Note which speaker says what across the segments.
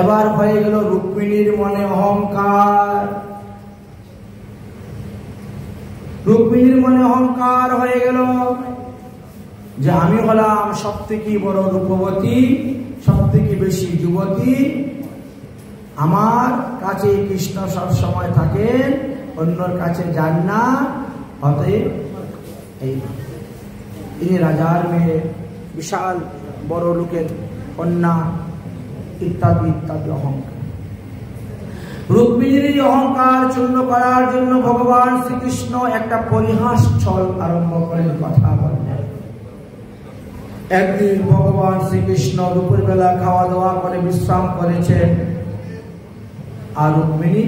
Speaker 1: এবার হয়ে গেল রুক্মিণীর মনে অহংকার। রুক্মিণীর মনে অহংকার হয়ে গেল যে আমি হলাম সব থেকে বড় রূপবতী, সব থেকে বেশি যুবতী, আমার কাছে কৃষ্ণ সব সময় থাকেন, অন্যর কাছে যান না। অতএব এই রাজার মেয়ে, বিশাল বড় লোকের কন্যা, ইত্যাদি ইত্যাদি অহংকার। রুক্মিণীর অহংকার চূর্ণ করার জন্য ভগবান শ্রীকৃষ্ণ একটা পরিহাস ছল আরম্ভ করেন, কথা বললেন। একদিন ভগবান শ্রীকৃষ্ণ দুপুর বেলা খাওয়া দাওয়া করে বিশ্রাম করেছেন, আর রুক্মিণী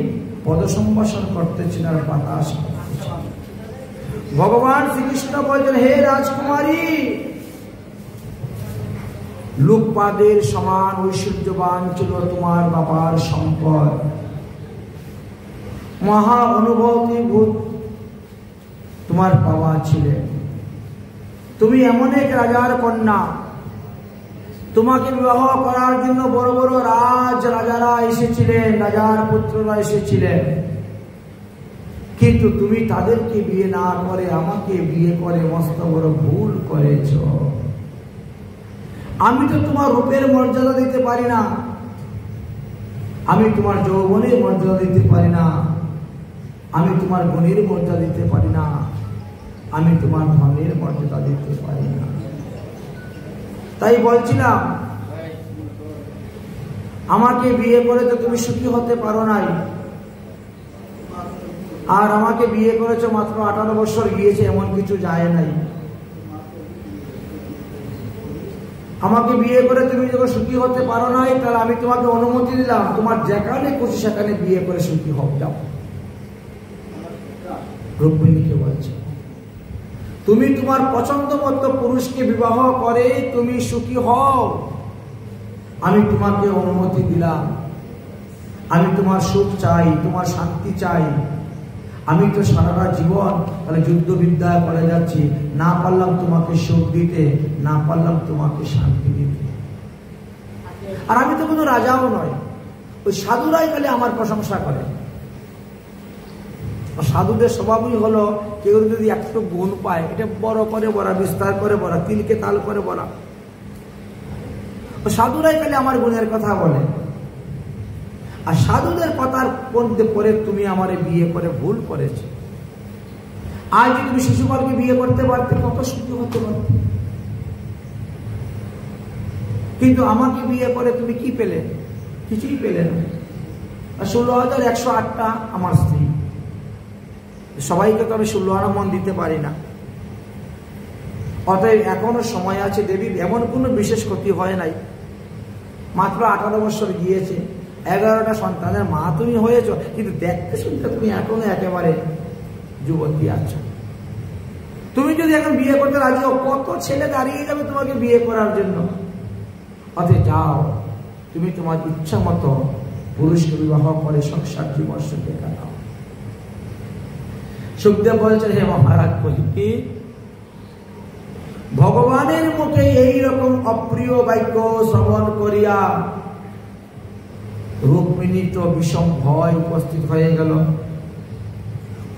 Speaker 1: পদসম্ভাষণ করতেছেন আর বাতাস করতেছেন। ভগবান শ্রীকৃষ্ণ বলছেন, হে রাজকুমারী, লোকপাদের সমান ঐশ্বর্যবান ছিল তোমার বাবার সম্পদ, মহা অনুভূতিভূত তোমার বাবা ছিলেন। তুমি এমন এক রাজার কন্যা, তোমাকে বিবাহ করার জন্য বড় বড় রাজারা এসেছিলেন, রাজার পুত্ররা এসেছিলেন, কিন্তু তুমি তাদেরকে বিয়ে না করে আমাকে বিয়ে করে মস্ত বড় ভুল করেছ। আমি তো তোমার রূপের মর্যাদা দিতে পারি না, আমি তোমার যৌবনের মর্যাদা দিতে পারি না, আমি তোমার গুণের মর্যাদা দিতে পারি না, আমি তোমার ধনের মর্যাদা দিতে পারি না। তাই বলছিলাম, আমাকে বিয়ে করে তো তুমি সুখী হতে পারো নাই, আর আমাকে বিয়ে করেছো মাত্র 18 বছর গিয়েছে, এমন কিছু যায় নাই। আমাকে বিয়ে করে তুমি যখন সুখী হতে পারো নাই, তাহলে আমি তোমাকে অনুমতি দিলাম, তোমার যেখানে খুশি সেখানে বিয়ে করে সুখী হও, যাও। রুক্মিণীকে বলছে, তুমি তোমার পছন্দ মতো পুরুষকে বিবাহ করে তুমি সুখী হও, আমি তোমাকে অনুমতি দিলাম। আমি তোমার সুখ চাই, তোমার শান্তি চাই। আমি তো সারাটা জীবন তাহলে যুদ্ধবিদ্যা করে যাচ্ছি, না পারলাম তোমাকে সুখ দিতে, না পারলাম তোমাকে শান্তি দিতে। আর আমি তো কোনো রাজাও নয়, ওই সাধুরাই খালি আমার প্রশংসা করে। সাধুদের স্বভাবই হলো, কেউ যদি একটু গুণ পায় এটা বড় করে বলা, বিস্তার করে বলা, তিলকে তাল করে বলা। সাধুরাই খালি আমার গুণের কথা বলে, আর সাধুদের কথার মধ্যে পরে তুমি আমারে বিয়ে করে ভুল করেছো। আজ যদি তুমি শিশুপালকে বিয়ে করতে পারতে কত সুখী হতে পারতে, কিন্তু আমাকে বিয়ে করে তুমি কি পেলে? কিছুই পেলে না। 16,108টা আমার স্ত্রী, সবাইকে তো আমি 16 আনা মন দিতে পারি না। অতএব এখনো সময় আছে দেবী, এমন কোনো বিশেষ ক্ষতি হয় নাই, মাত্র 18 বছর গিয়েছে, 11টা সন্তানের মা তুমি হয়েছ, কিন্তু দেখতে শুনতে তুমি এখনো একেবারে যুবতী আছো। তুমি যদি এখন বিয়ে করতে রাজি হও, কত ছেলে দাঁড়িয়ে যাবে তোমাকে বিয়ে করার জন্য। অতএব যাও, তুমি তোমার ইচ্ছা মতো পুরুষকে বিবাহ করে সংসার জীবন সুখে কাটাও। সুখদেব বলছেন, হে মহারাজ কহিকি, ভগবানের মুখে এইরকম অপ্রিয় বাক্য শ্রবণ করিয়া রুক্মিণী তো বিষম ভয় উপস্থিত হয়ে গেল।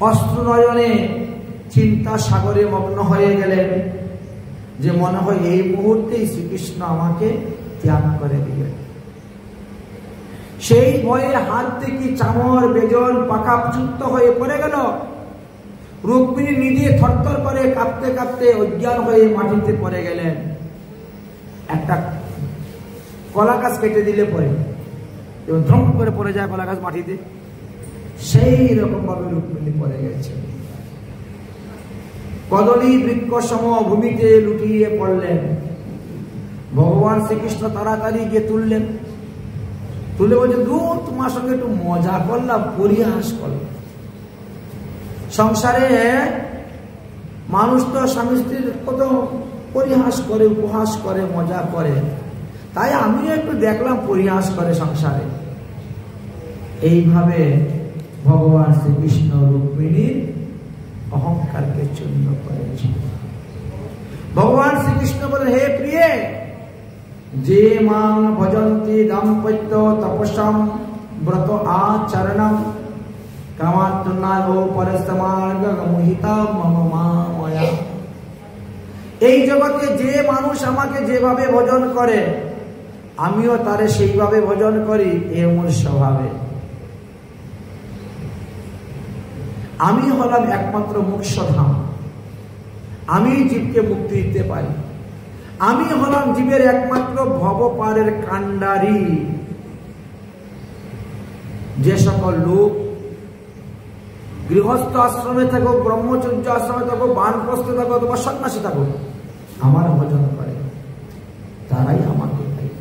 Speaker 1: অশ্রুনয়নে চিন্তা সাগরে মগ্ন হয়ে গেলেন, যে মনে হয় এই মুহূর্তেই শ্রীকৃষ্ণ আমাকে ত্যাগ করে দিলেন। সেই ভয়ে হাত থেকে চামর বেজন পাকাযুক্ত হয়ে পড়ে গেল। রুক্মিণী নিজে থরথর করে কাঁপতে কাঁপতে অজ্ঞান হয়ে মাটিতে পড়ে গেলেন। একটা কলা গাছ কেটে দিলে পরে এবং ধম করে পড়ে যায় কলা গাছ মাটিতে, সেই রকম ভাবে রুক্মিণী পড়ে গেছে। কদলী বৃক্ষ সম ভূমিতে লুটিয়ে পড়লেন। ভগবান শ্রীকৃষ্ণ তাড়াতাড়ি গিয়ে তুললেন, তুলে বলছে, দূর তোমার সঙ্গে একটু মজা করলাম, পরিহাস করলাম। সংসারে মানুষ তো স্বামী স্ত্রীর কত পরিহাস করে, উপহাস করে, মজা করে, তাই আমিও একটু দেখলাম পরিহাস করে সংসারে। এইভাবে ভগবান শ্রীকৃষ্ণ রুক্মিণীর অহংকারকে চূর্ণ করেছে। ভগবান শ্রীকৃষ্ণ বলেন, হে প্রিয়ে, যে মাং ভজন্তি দাম্পত্য তপসাম ব্রত আচরণম কামাতুনায়ো পরস্তমার্গমোহিতা মম মায়া। এই জগতে যে মানুষ আমাকে যেভাবে ভজন করে আমিও তারে সেইভাবে ভজন করি, এ মোর স্বভাবে। আমি হলাম একমাত্র মোক্ষধাম, আমি জীবকে মুক্তি দিতে পারি। আমি হলাম জীবের একমাত্র ভবপারের কাণ্ডারি। যে সকল লোক গৃহস্থ আশ্রমে থাকুক, ব্রহ্মচর্য আশ্রমে থাকুক, বানপ্রস্থ থাকুক অথবা সন্ন্যাসী থাকুক, আমার ভজন করে, তারাই আমাকে পায়।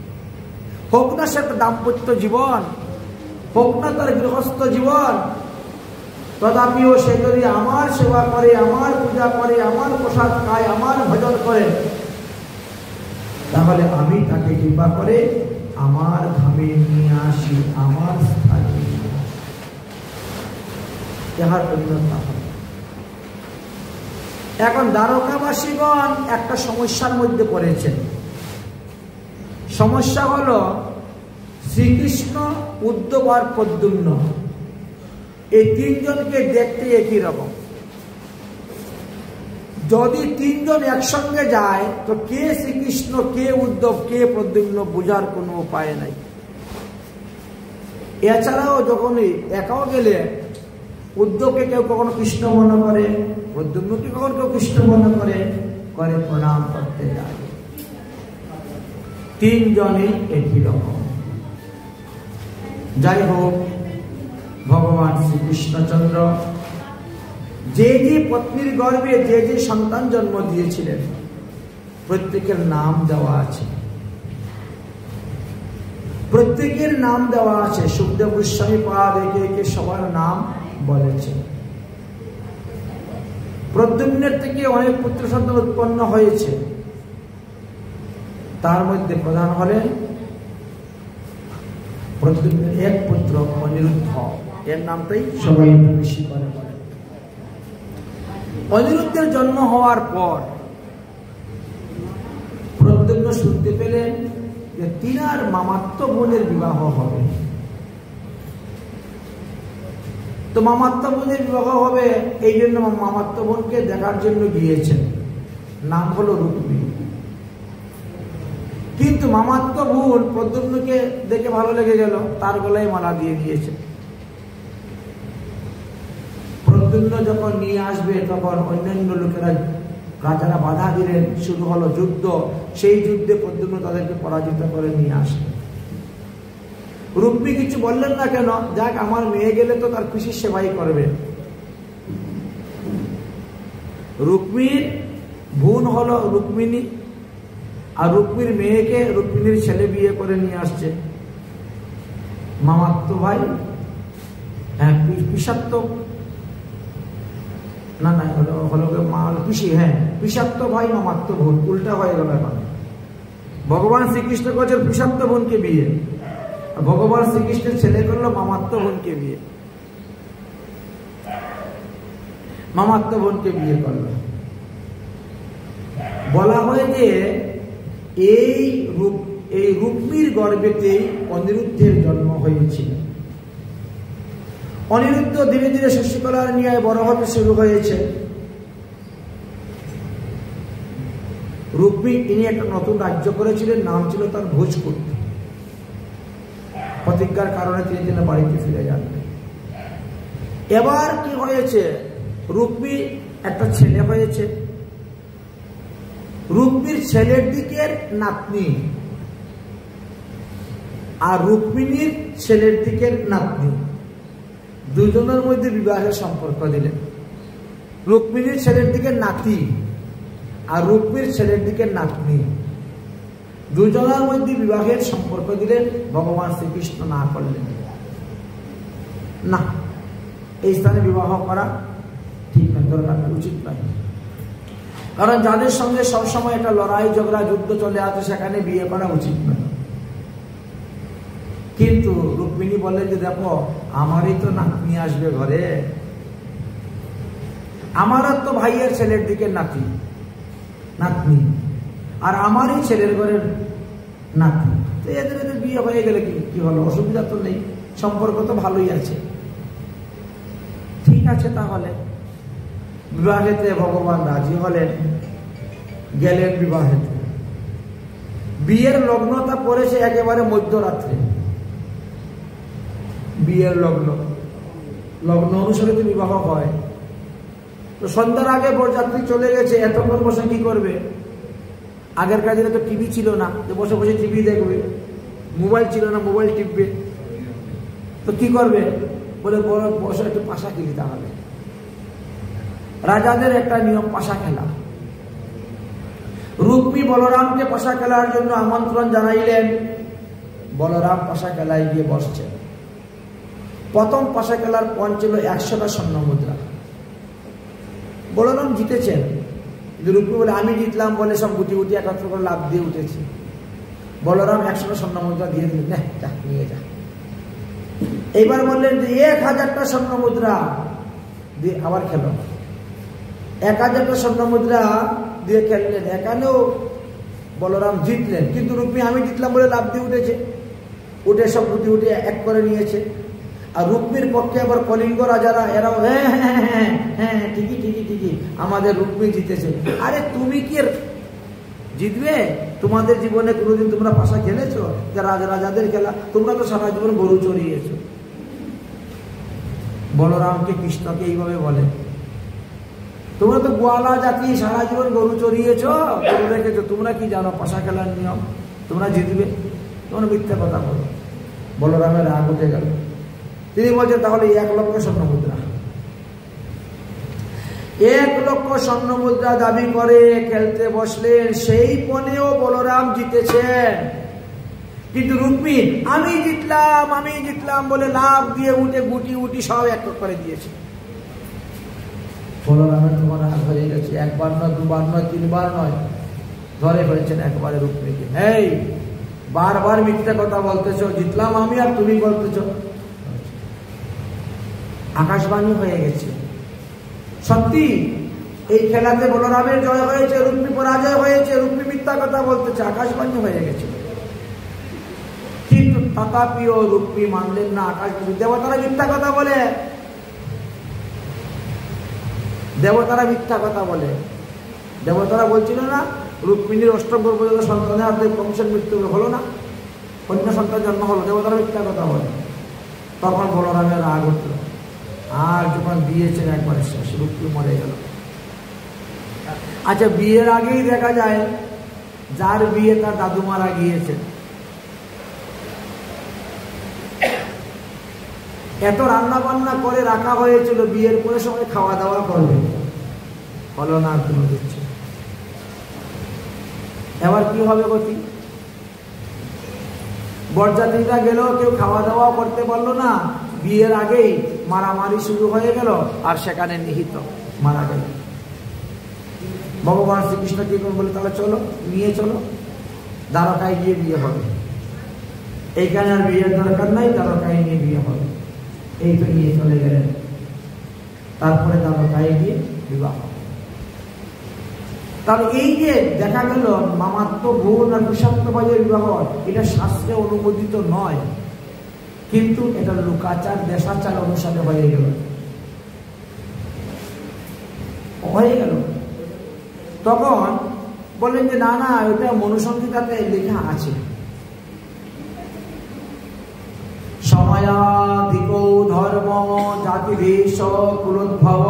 Speaker 1: হোক না সে দাম্পত্য জীবন, হোক না তার গৃহস্থ জীবন, তথাপিও সে যদি আমার সেবা করে, আমার পূজা করে, আমার প্রসাদ খায়, আমার ভজন করে, তাহলে আমি তাকে কৃপা করে আমার ধামে নিয়ে আসি, আমার স্থানে নিয়ে আসি। ইহার অন্যতা হবে। এখন দ্বারকাবাসীগণ একটা সমস্যার মধ্যে পড়েছেন। সমস্যা হলো শ্রীকৃষ্ণ, উদ্ধব আর প্রদ্যুম্ন, এই তিনজনকে দেখতে একই রকম। যদি তিনজন একসঙ্গে যায় তো কে শ্রীকৃষ্ণ, কে উদ্ধব, কে প্রদ্যুম্ন বোঝার কোনো উপায় নাই। এছাড়াও যখনই একাও গেলে উদ্ধবকে কেউ কখনো কৃষ্ণ মনে করে, প্রদ্যুম্নকে কখনো কেউ কৃষ্ণ মনে করে, করে প্রণাম করতে যায়। তিনজনই একই রকম। যাই হোক, ভগবান শ্রীকৃষ্ণচন্দ্র যে যে পত্নীর গর্ভে যে যে সন্তান জন্ম দিয়েছিলেন প্রত্যেকের নাম দেওয়া আছে, প্রত্যেকের নাম দেওয়া আছে। সুখদেব গোস্বামী পাদ একে একে সবার নাম বলেছেন। প্রদ্যুম্নের থেকে অনেক পুত্র সন্তান উৎপন্ন হয়েছে, তার মধ্যে প্রধান হলেন প্রদ্যুম্নের এক পুত্র অনিরুদ্ধ। এর নামটাই সবাই বেশি করে বলে। অনিরুদ্ধের জন্ম হওয়ার পর প্রদ্যুম্ন শুনতে পেলেন যে তিনার মামাত্ম বোনের বিবাহ হবে। তো মামাত্ম বোনের বিবাহ হবে, এই জন্য মামাত্ম বোনকে দেখার জন্য গিয়েছেন। নাম হলো রুক্মিণী। কিন্তু মামাত্ম বোন প্রদ্যুম্নকে দেখে ভালো লেগে গেল, তার গলায় মালা দিয়ে দিয়েছে। প্রদ্যুম্ন যখন নিয়ে আসবে তখন অন্যান্য লোকেরা, রাজারা বাধা দিলেন, শুরু হলো যুদ্ধ। সেই যুদ্ধে প্রদ্যুম্ন তাদেরকে পরাজিত করে নিয়ে আসলেন। রুক্মী কিছু বললেন না কেন, যাক আমার মেয়ে গেলে তো তার পিসির সেবাই করবে। রুক্মীর বোন হলো রুক্মিণী, আর রুক্মীর মেয়েকে রুক্মিণীর ছেলে বিয়ে করে নিয়ে আসছে। মামাত্ম ভাই, হ্যাঁ পিসাত্ম, না না হলো পিসি, হ্যাঁ পিসাত্ম ভাই মামাত্ম বোন, উল্টা হয়ে গেল। এখন ভগবান শ্রীকৃষ্ণ করছেন পিসাত্ম বোনকে বিয়ে, ভগবান শ্রীকৃষ্ণের ছেলে করলো মামাত্ম বোনকে বিয়ে, মামাত্ম বোনকে বিয়ে করলো। বলা হয় যে এই রুক্মীর গর্ভেতেই অনিরুদ্ধের জন্ম হয়েছিল। অনিরুদ্ধ ধীরে ধীরে শশীকলার নিয়ে বড় হতে শুরু হয়েছে। রুক্মী তিনি একটা নতুন রাজ্য করেছিলেন, নাম ছিল তার ভোজপুর। প্রতিজ্ঞার কারণে তিনি বাড়িতে ফিরে যান। এবার কি হয়েছে, রুক্মী একটা ছেলে হয়েছে। রুক্মীর ছেলের দিকের নাতনি আর রুক্মিণীর ছেলের দিকের নাতনি, দুজনের মধ্যে বিবাহের সম্পর্ক দিলেন। রুক্মিণীর ছেলের দিকের নাতি আর রুক্মীর ছেলের দিকের নাতনি, দুজনের মধ্যে বিবাহের সম্পর্ক দিলেন। ভগবান শ্রীকৃষ্ণ না করলেন, না এই স্থানে বিবাহ করা ঠিক নয়, দরকার উচিত নয়। কারণ যাদের সঙ্গে সবসময় একটা লড়াই ঝগড়া যুদ্ধ চলে আছে সেখানে বিয়ে করা উচিত নয়। কিন্তু রুক্মিণী বললেন যে দেখো আমারই তো নাতনি আসবে ঘরে, আমারও তো ভাইয়ের ছেলের দিকে নাতনি, আর আমারই ছেলের ঘরের নাতি। তো এদের এদের বিয়ে হয়ে গেলে কি হলো, অসুবিধা তো নেই, সম্পর্ক তো ভালোই আছে। ঠিক আছে, তাহলে বিবাহেতে ভগবান রাজি হলেন, গেলেন বিবাহেতে। বিয়ের লগ্নটা পড়েছে একেবারে মধ্যরাত্রে। বিয়ের লগ্ন অনুসারে তো বিবাহ হয়। তো সন্ধ্যার আগে বরযাত্রী চলে গেছে, এতক্ষণ বসে কি করবে? আগেরকার দিনে তো টিভি ছিল না যে বসে বসে টিভি দেখবে, মোবাইল ছিল না মোবাইল টিপবে। তো কি করবে? বলে বসে একটু পাশা খেলি। তাহলে রাজাদের একটা নিয়ম পাশা খেলা। রুক্মী বলরামকে পাশা খেলার জন্য আমন্ত্রণ জানাইলেন। বলরাম পাশা খেলায় গিয়ে বসছেন। প্রথম পাশা খেলার পণ ছিল 100টা স্বর্ণ মুদ্রা। বলরাম জিতেছেন, কিন্তু রুক্মী বলে আমি জিতলাম বলে সব গুটি গুটি একত্র করে লাভ দিয়ে উঠেছি। বলরাম 100টা স্বর্ণ মুদ্রা দিয়ে দিলেন, যা নিয়ে যা। এইবার বললেন যে 1000টা স্বর্ণ মুদ্রা দিয়ে আবার খেলো। 1000টা স্বর্ণ মুদ্রা দিয়ে খেললেন। এখানেও বলরাম জিতলেন, কিন্তু রুক্মী আমি জিতলাম বলে লাভ দিয়ে উঠেছে। উঠে সব গুটি গুটি এক করে নিয়েছে। আর রুক্মীর পক্ষে আবার কলিঙ্গ রাজারা, এরাও হ্যাঁ হ্যাঁ হ্যাঁ হ্যাঁ ঠিকই ঠিকই ঠিকই আমাদের রুক্মী জিতেছে। আরে তুমি কি জিতবে? তোমাদের জীবনে কোনোদিন তোমরা পাশা খেলেছো? রাজাদের খেলা, তোমরা তো সারা জীবন গরু চড়িয়েছো। বলরামকে কৃষ্ণকে এইভাবে বলে, তোমরা তো গোয়ালা জাতি, সারা জীবন গরু চড়িয়েছো, গরু রেখেছো, তোমরা কি জানো পাশা খেলার নিয়ম? তোমরা জিতবে? তোমরা মিথ্যা কথা বলো। বলরামের রাগ উঠে গেল। তিনি বলছেন তাহলে 1 লক্ষ স্বর্ণ মুদ্রা। 1 লক্ষ স্বর্ণ মুদ্রা দাবি করে খেলতে বসলেন। সেই পণেও বলরাম জিতেছেন, কিন্তু রুক্মী আমি জিতলাম বলে লাভ দিয়ে উঠে গুটি গুটি সব এক করে দিয়েছে। বলরামের তোমার রাগ হয়ে গেছে। 1 বার নয়, 2 বার নয়, 3 বার নয়, ধরে ফেলেছেন একবারে রুক্মীকে। এই বারবার মিথ্যা কথা বলতেছো, জিতলাম আমি আর তুমি বলতেছো। আকাশবাণী হয়ে গেছে, সত্যি এই খেলাতে বলরামের জয় হয়েছে, রুক্মী পরাজয় হয়েছে, রুক্মী মিথ্যা কথা বলতেছে, আকাশবাণী হয়ে গেছে। কিন্তু তথাপিও রুক্মী মানলেন না আকাশবাণী। দেবতারা মিথ্যা কথা বলে, দেবতারা মিথ্যা কথা বলে। দেবতারা বলছিল না রুক্মিণীর অষ্টম পর্যন্ত সন্তানের হাতে কংসের মৃত্যু হলো না, কন্যা সন্তান জন্ম হলো, দেবতারা মিথ্যা কথা বলে। তখন বলরামের রাগ উঠল। আর যখন দিয়েছেন একবারে শেষ, রুক্মী মরে গেল। আচ্ছা, বিয়ের আগেই দেখা যায় যার বিয়ে তার দাদু মারা গিয়েছে, এত রান্না বান্না করে রাখা হয়েছিল, বিয়ের পরে সবাই খাওয়া দাওয়া করবে, হলো না কোনো কিছু। এবার কি হবে গতি? বরযাত্রীরা গেল, কেউ খাওয়া দাওয়া করতে পারলো না, বিয়ের আগেই মারামারি শুরু হয়ে গেল, আর সেখানে নিহিত মারা গেল। ভগবান শ্রীকৃষ্ণ কি করে বলে, তাহলে চলো নিয়ে চলো, দ্বারকায় গিয়ে বিয়ে হবে। এইখানে আর বিয়ের দরকার নাই, দ্বারকায় নিয়ে বিয়ে হবে। এই তো নিয়ে চলে গেলেন। তারপরে দ্বারকায় গিয়ে বিবাহ। তাহলে এই যে দেখা গেল মামাত্ম বোন আর বিষাক্ত বাজের বিবাহ, এটা শাস্ত্রে অনুমোদিত নয়, কিন্তু এটা লোকাচার দেশাচার অনুসারে হয়ে গেল। তখন বললেন যে না না, এটা মনুসংহিতাতে লেখা আছে, সময়াধিকো ধর্ম জাতি দেশ কুলোদ্ভব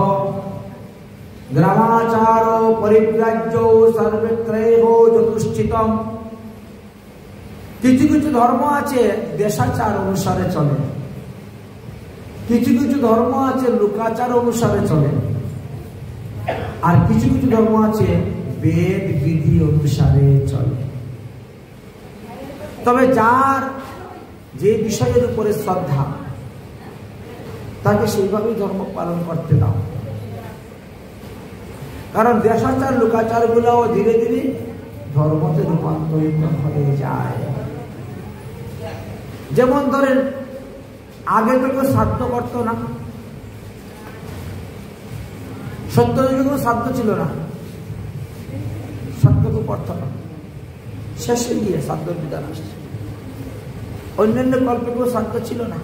Speaker 1: গ্রামাচার পরিব্রাজ্য সর্বত্রৈব চতুষ্ঠিতম। কিছু কিছু ধর্ম আছে দেশাচার অনুসারে চলে, কিছু কিছু ধর্ম আছে লোকাচার অনুসারে চলে, আর কিছু কিছু ধর্ম আছে বেদ বিধি অনুসারে চলে। তবে যার যে বিষয়ের উপরে শ্রদ্ধা, তাকে সেইভাবেই ধর্ম পালন করতে দাও। কারণ দেশাচার লোকাচার গুলাও ধীরে ধীরে ধর্মতে রূপান্তরিত হয়ে যায়। যেমন ধরেন আগে তো কেউ শ্রাদ্ধ করতো না, সত্যযুগে কোনো শ্রাদ্ধ ছিল না, শ্রাদ্ধ কেউ করত না। শেষে গিয়ে শ্রাদ্ধর বিধান আসছে। অন্যান্য কল্পেও শ্রাদ্ধ ছিল না।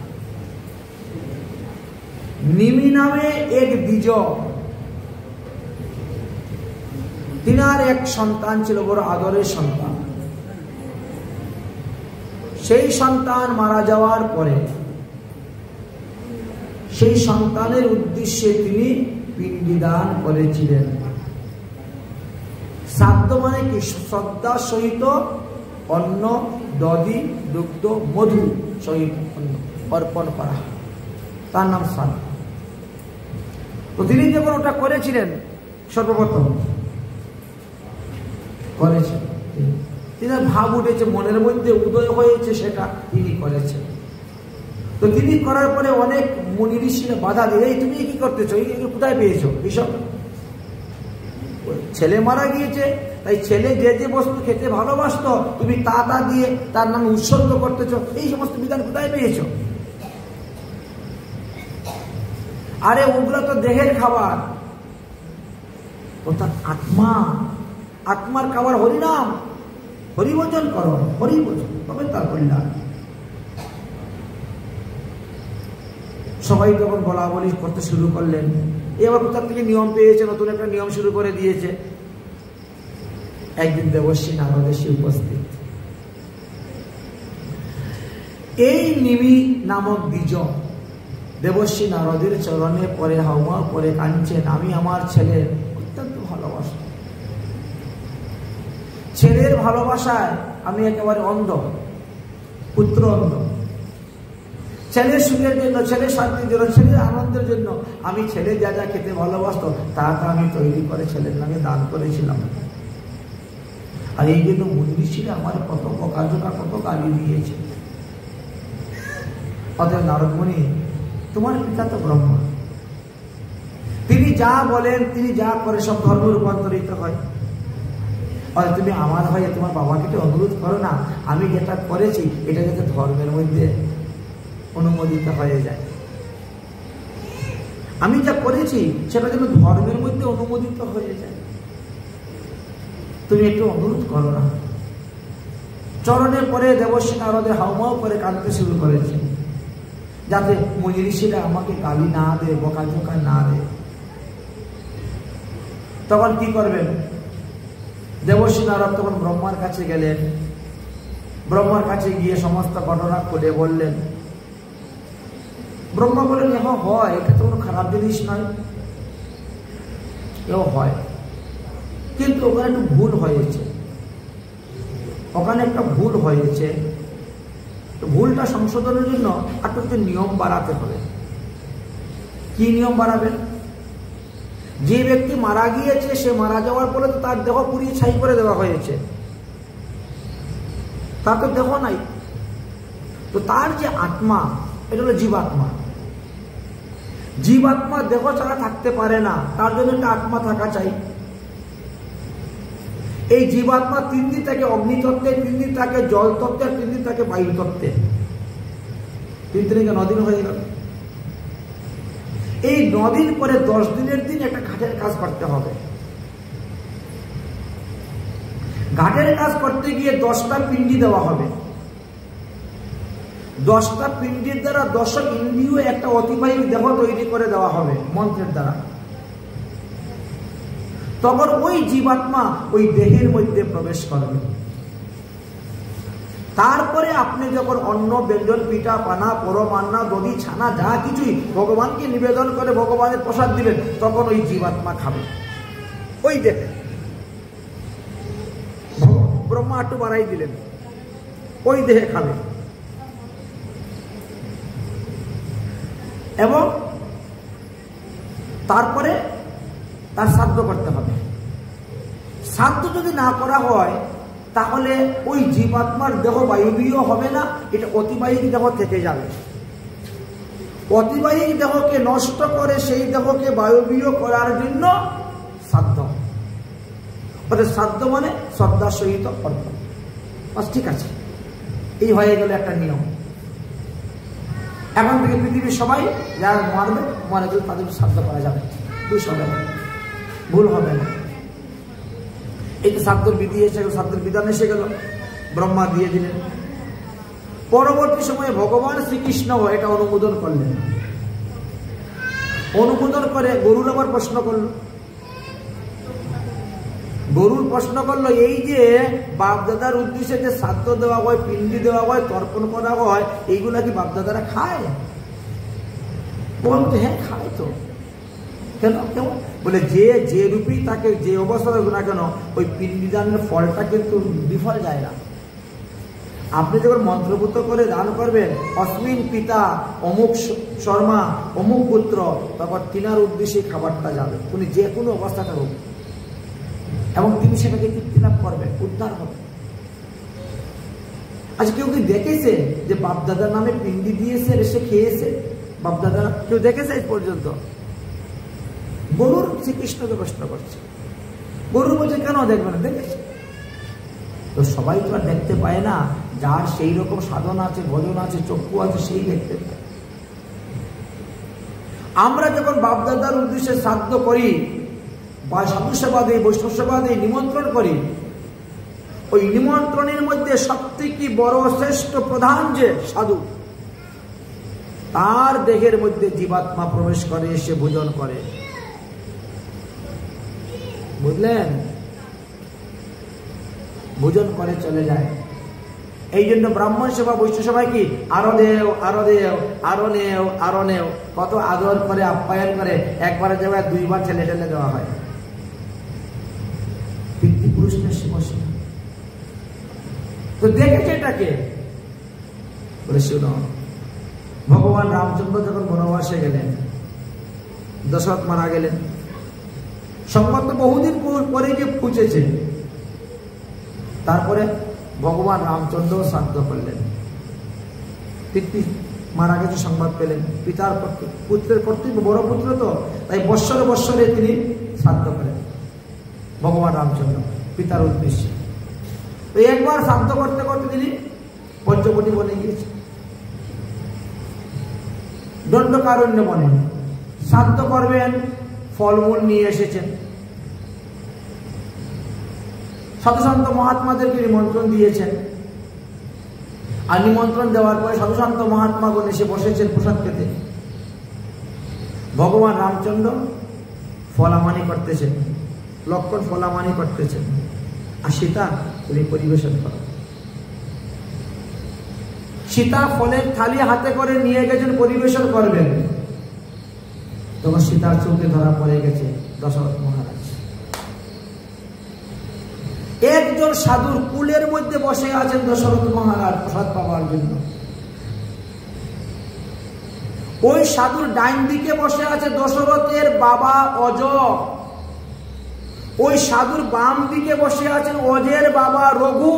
Speaker 1: নিমি নামে এক দ্বিজ, তিনার এক সন্তান ছিল, বড় আদরের সন্তান। সেই সন্তান মারা যাওয়ার পরে সেই সন্তানের উদ্দেশ্যে তিনি পিণ্ডদান করেছিলেন। শ্রাদ্ধ মানে কি? শ্রদ্ধা সহিত অন্ন, দধি, দুগ্ধ, মধু সহিত অর্পণ করা, তার নাম শ্রাদ্ধ। তো তিনি যখন ওটা করেছিলেন, সর্বপ্রথম করেছেন, তিনি ভাব উঠেছে, মনের মধ্যে উদয় হয়েছে, সেটা তিনি করেছেন। তো তিনি করার পরে অনেক মুনি ঋষিরা বাধা দিয়ে, এই তুমি কি করতেছো, কোথায় পেয়েছো এইসব? ছেলে মারা গিয়েছে, তাই ছেলে যে যে বস্তু খেতে ভালোবাসতো তুমি তা দিয়ে তার নামে উৎসর্গ করতেছো, এই সমস্ত বিধান কোথায় পেয়েছো? আরে ওগুলো তো দেহের খাবার, অর্থাৎ আত্মা, আত্মার খাবার হরিনাম, হরিভজন করো, হরিভজন, তবে তার কল্যাণ। সবাই তখন বলা বলি করতে শুরু করলেন। এবার কোথার থেকে নিয়ম পেয়েছে, নতুন একটা নিয়ম শুরু করে দিয়েছে। একদিন দেবশ্রী নারদ এসে উপস্থিত। এই নিমি নামক দ্বিজ দেবশ্রী নারদের চরণে পরে হাওয়া পরে কাঁদছেন, আমি আমার ছেলের অত্যন্ত ভালোবাসি, ছেলের ভালোবাসায় আমি একেবারে অন্ধ, পুত্র অন্ধ। ছেলের সুখের জন্য, ছেলের শান্তির জন্য, ছেলের আনন্দের জন্য আমি ছেলে যা যা খেতে ভালোবাসত তা আমি তৈরি করে ছেলের নামে দান করেছিলাম। আর এই জন্য মুনি ঋষিরা আমার কত বকাঝকা, কত গালি দিয়েছে। অতএব নারদ মুনি, তোমার পিতা তো ব্রহ্মা, তিনি যা বলেন, তিনি যা করে সব ধর্ম রূপান্তরিত হয়। আর তুমি আমার হয়ে তোমার বাবাকে তো অনুরোধ করো না, আমি যেটা করেছি এটা যাতে ধর্মের মধ্যে অনুমোদিত হয়ে যায়। আমি যা করেছি সেটা যেন ধর্মের মধ্যে অনুমোদিত হয়ে যায়, তুমি একটু অনুরোধ করো না। চরণের পরে দেবশ্রী নারদের হাউমাউ করে কাঁদতে শুরু করেছে, যাতে মুনি ঋষিরা আমাকে গালি না দেয়, বকাঝকা না দেয়। তখন কি করবেন? দেবশ্রী নারদ তখন ব্রহ্মার কাছে গেলেন। ব্রহ্মার কাছে গিয়ে সমস্ত ঘটনা খুলে বললেন। ব্রহ্মা বলেন, হ্যাঁ হয়, এটা তো কোনো খারাপ জিনিস নয়, এও হয়, কিন্তু ওখানে একটু ভুল হয়েছে, ওখানে একটা ভুল হয়েছে। ভুলটা সংশোধনের জন্য একটু নিয়ম বাড়াতে হবে। কি নিয়ম বাড়াবেন? যে ব্যক্তি মারা গিয়েছে, সে মারা যাওয়ার পরে তো তার দেহ পুড়িয়ে ছাই করে দেওয়া হয়েছে, তার তো দেহ নাই। তো তার যে আত্মা, এটা হলো জীবাত্মা। জীবাত্মা দেহ ছাড়া থাকতে পারে না, তার জন্য একটা আত্মা থাকা চাই। এই জীবাত্মা 3 দিন থাকে অগ্নিতত্ত্বে, 3 দিন থাকে জল তত্ত্বে, 3 দিন থাকে বায়ু তত্ত্বে। 3 দিনে 9 দিন হয়ে গেল। এই 9 দিন পরে 10 দিনের দিন একটা ঘাটের কাজ করতে হবে। ঘাটের কাজ করতে গিয়ে 10টা পিণ্ডি দেওয়া হবে। 10টা পিণ্ডির দ্বারা 10 ইন্দ্রিয় একটা অতিবাহী দেহ তৈরি করে দেওয়া হবে মন্ত্রের দ্বারা। তখন ওই জীবাত্মা ওই দেহের মধ্যে প্রবেশ করবে। তারপরে আপনি যখন অন্ন, ব্যঞ্জন, পিঠা, পানা, পরমান্না, দধি, ছানা যা কিছুই ভগবানকে নিবেদন করে ভগবানের প্রসাদ দিবেন, তখন ওই জীবাত্মা খাবে ওই দেহে। ব্রহ্মা একটু বাড়াই দিলেন, ওই দেহে খাবে। এবং তারপরে তার শ্রাদ্ধ করতে হবে। শ্রাদ্ধ যদি না করা হয় তাহলে ওই জীবাত্মার দেহ বায়বীয় হবে না, এটা অতিবাহিক দেহ থেকে যাবে। অতিবাহিক দেহকে নষ্ট করে সেই দেহকে বায়বীয় করার জন্য শ্রাদ্ধ। অর্থাৎ শ্রাদ্ধ মানে শ্রদ্ধার সহিত অর্পণ। ঠিক আছে, এই হয়ে গেল একটা নিয়ম। এখন থেকে পৃথিবীর সবাই যারা মারবে, মনে গেলে তাদের শ্রাদ্ধ করা যাবে, দোষ হবে না, ভুল হবে না। এই তো শ্রাদ্ধের বিধি এসে গেল, শ্রাদ্ধের বিধান এসে গেল। ব্রহ্মা দিয়ে দিলেন। পরবর্তী সময়ে ভগবান শ্রীকৃষ্ণ এটা অনুমোদন করলেন। অনুমোদন করে গরুর আবার প্রশ্ন করল। গরুর প্রশ্ন করলো, এই যে বাপদাদার উদ্দেশ্যে যে শ্রাদ্ধ দেওয়া হয়, পিণ্ডি দেওয়া হয়, তর্পণ করা হয়, এইগুলা কি বাপদাদারা খায়? বলতে হ্যাঁ খায় তো। কেন কেমন? বলে যে রূপেই তাকে যে অবস্থা থাকুক না কেন, ওই পিণ্ডি দানের ফলটা কিন্তু বিফল যায় না। আপনি যখন মন্ত্রপুত করে দান করবেন, অস্মিন পিতা অমুক শর্মা অমুক পুত্র, তখন তিনার উদ্দেশ্যে খাবারটা যাবে, উনি যে কোনো অবস্থা থাকুক, এবং তিনি সেটাকে তৃপ্তি লাভ করবেন, উদ্ধার হবে। আচ্ছা, কেউ কি দেখেছে যে বাপদাদার নামে পিণ্ডি দিয়েছে, এসে খেয়েছে? বাপদাদারা কেউ দেখেছে এই পর্যন্ত? গরুর শ্রীকৃষ্ণকে প্রশ্ন করছে। গরুর বলছে কেন দেখবে না? দেখেছে তো। সবাই তো আর দেখতে পায় না। যার সেই রকম সাধনা আছে, ভজন আছে, চক্ষু আছে, সেই দেখতে পায়। আমরা যখন বাপদাদার উদ্দেশ্যে শ্রাদ্ধ করি বা সাধু সেবা দিই, বৈষ্ণব সেবা দিই, নিমন্ত্রণ করি, ওই নিমন্ত্রণের মধ্যে সবথেকে বড় শ্রেষ্ঠ প্রধান যে সাধু, তার দেহের মধ্যে জীবাত্মা প্রবেশ করে, এসে ভোজন করে। বুঝলেন? ভোজন করে চলে যায়। এই জন্য ব্রাহ্মণ সেবা, বৈষ্ণব সেবায় কি আরো দেও, আরো দেও, আরো নেও, আরো নেও, কত আদর করে, আপ্যায়ন করে। একবারের জায়গায় দুইবার ঠেলে ঠেলে দেওয়া হয়। পিতৃপুরুষ তো দেখেছে এটাকে। বলে শুনো, ভগবান রামচন্দ্র যখন বনবাসে গেলেন, দশরথ মারা গেলেন, সংবাদ তো বহুদিন পরে যে পৌঁছেছে। তারপরে ভগবান রামচন্দ্র শ্রাদ্ধ করলেন। পিতৃ মারা গেছে সংবাদ পেলেন, পিতার পুত্রের কর্তব্য, বড় পুত্র তো, তাই বৎসরে বৎসরে তিনি শ্রাদ্ধ করেন ভগবান রামচন্দ্র পিতার উদ্দেশ্যে। তো একবার শ্রাদ্ধ করতে করতে তিনি পঞ্চবটি বনে গিয়েছেন, দণ্ডকারণ্য বনে শ্রাদ্ধ করবেন। ফলমূল নিয়ে এসেছেন। সাধুসন্ত মহাত্মাদেরকে নিমন্ত্রণ দিয়েছেন। আর নিমন্ত্রণ দেওয়ার পরে সাধুসন্ত মহাত্মাগণ এসে বসেছেন প্রসাদ পেতে। ভগবান রামচন্দ্র ফলামানি করতেছেন, লক্ষণ ফলামানি করতেছেন, আর সীতা তিনি পরিবেশন করেন। সীতা ফলের থালি হাতে করে নিয়ে গেছেন, পরিবেশন করবেন। তখন সীতার চোখে ধরা পড়ে গেছে দশরথ মহারাজ। একজন সাধুর কুলের মধ্যে বসে আছেন দশরথ মহারাজ প্রসাদ পাওয়ার জন্য। ওই সাধুর ডাইন দিকে বসে আছে দশরথের বাবা অজ। ওই সাধুর বাম দিকে বসে আছেন অজের বাবা রঘু।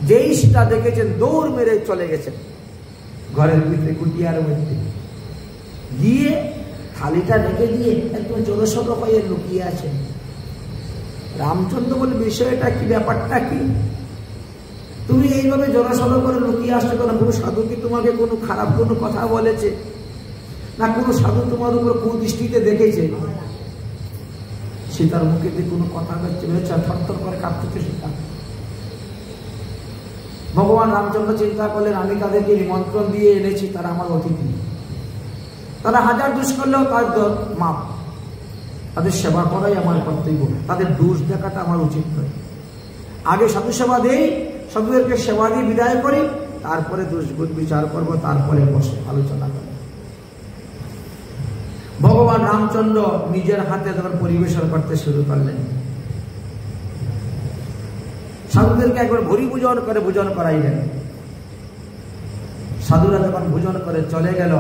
Speaker 1: যেই সীতা দেখেছেন, দৌড় মেরে চলে গেছেন ঘরের ভিতরে, কুটিয়ার মধ্যে গিয়ে থালিটা রেখে দিয়ে একদম জড়সড় হয়ে লুকিয়ে আছেন। রামচন্দ্র বলে, বিষয়টা কি, ব্যাপারটা কি? তুমি এইভাবে জড়সড় করে লুকিয়ে আসছো কেন? কোনো সাধু কি তোমাকে কোনো খারাপ কোনো কথা বলেছে? না কোনো সাধু তোমার উপর কুদৃষ্টিতে দেখেছে? সীতার মুখে দিয়ে কোনো কথা হচ্ছে, থরথর করে কাঁপতেছে সীতা। ভগবান রামচন্দ্র চিন্তা করলেন, আমি তাদেরকে নিমন্ত্রণ দিয়ে এনেছি, তারা আমার অতিথি, তারা হাজার দোষ করলেও তার মাপ, তাদের সেবা করাই আমার কর্তব্য, তাদের দোষ দেখাটা আমার উচিত নয়। আগে সাধু সেবা দেই, সাধুদেরকে সেবা দিয়ে বিদায় করি, তারপরে দোষ গুণ বিচার করবো, তারপরে বসে আলোচনা করব। ভগবান রামচন্দ্র নিজের হাতে তখন পরিবেশন করতে শুরু করলেন। সাধুদেরকে একবার ভরি ভোজন করে ভোজন করাইলেন। সাধুরা যখন ভোজন করে চলে গেল,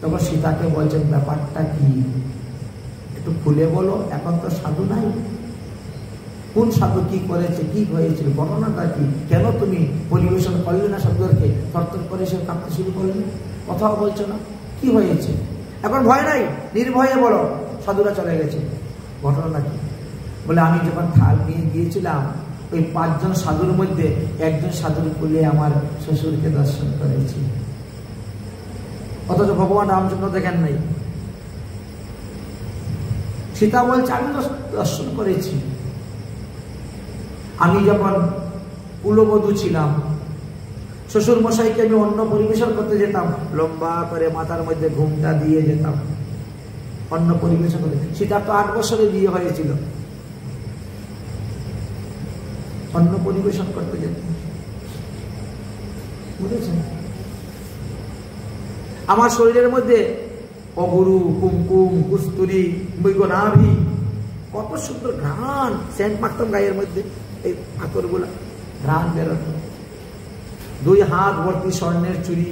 Speaker 1: তখন সীতাকে বলছেন, ব্যাপারটা কি, একটু খুলে বলো, এখন তো সাধু নাই। কোন সাধু কি করেছে, কি হয়েছিল, ঘটনাটা কি, কেন তুমি পরিবেশন করলে না সাধুদেরকে? থরথর করে সে কাঁপতে শুরু করলেন, কথাও বলছো না, কি হয়েছে? এখন ভয় নাই, নির্ভয়ে বলো। সাধুরা চলে গেছে, ঘটনা কি? বলে, আমি যখন থাল নিয়ে গিয়েছিলাম, ওই 5 জন সাধুর মধ্যে একজন সাধুর কুলে আমার শ্বশুরকে দর্শন করেছি। অথচ ভগবান রামচন্দ্র দেখেন নাই। সীতা বলছে, আমি তো দর্শন করেছি। আমি যখন কুলবধূ ছিলাম, শ্বশুর মশাইকে আমি অন্ন পরিবেশন করতে যেতাম, লম্বা করে মাথার মধ্যে ঘুমটা দিয়ে যেতাম অন্ন পরিবেশন করতে। সেটা তো 8 বছরে বিয়ে হয়েছিল, অন্ন পরিবেশন করতে যেতাম, বুঝেছেন? আমার শরীরের মধ্যে অগুরু, কুমকুম, কুস্তুরি, মৃগনাভি, কত সুন্দর ঘ্রাণ, সেন্ট মারতাম গায়ের মধ্যে, এই আতরগুলা ঘ্রাণ বেরোত। 2 হাত ভর্তি স্বর্ণের চুড়ি,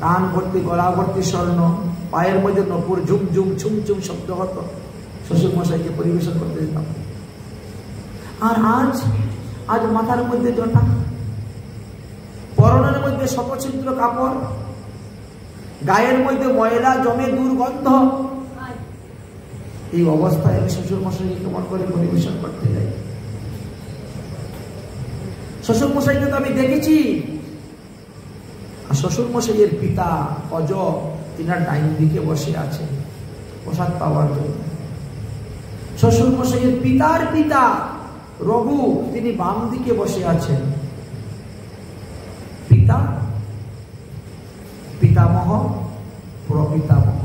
Speaker 1: কান ভর্তি, গলা ভর্তি স্বর্ণ, পায়ের মধ্যে নপুর, ঝুম ঝুম ছুম ছুম শব্দ হতো। শ্বশুর মশাইকে পরিবেশন করতে যেতাম। আর আজ মাথার মধ্যে জটা, পরনের মধ্যে শতছিদ্র কাপড়, গায়ের মধ্যে ময়লা জমে দুর্গন্ধ। এই অবস্থায় আমি শ্বশুর মশাইকে কেমন করে পরিবেশন করতে যাই? শ্বশুর মশাইকে তো আমি দেখেছি। আর শ্বশুর মশাইয়ের পিতা অজ, তিনার ডাইন দিকে বসে আছে প্রসাদ পাওয়ার জন্য। শ্বশুর মশাইয়ের পিতার পিতা রঘু, তিনি বাম দিকে বসে আছেন। পিতা, পিতামহ, প্রপিতামহ।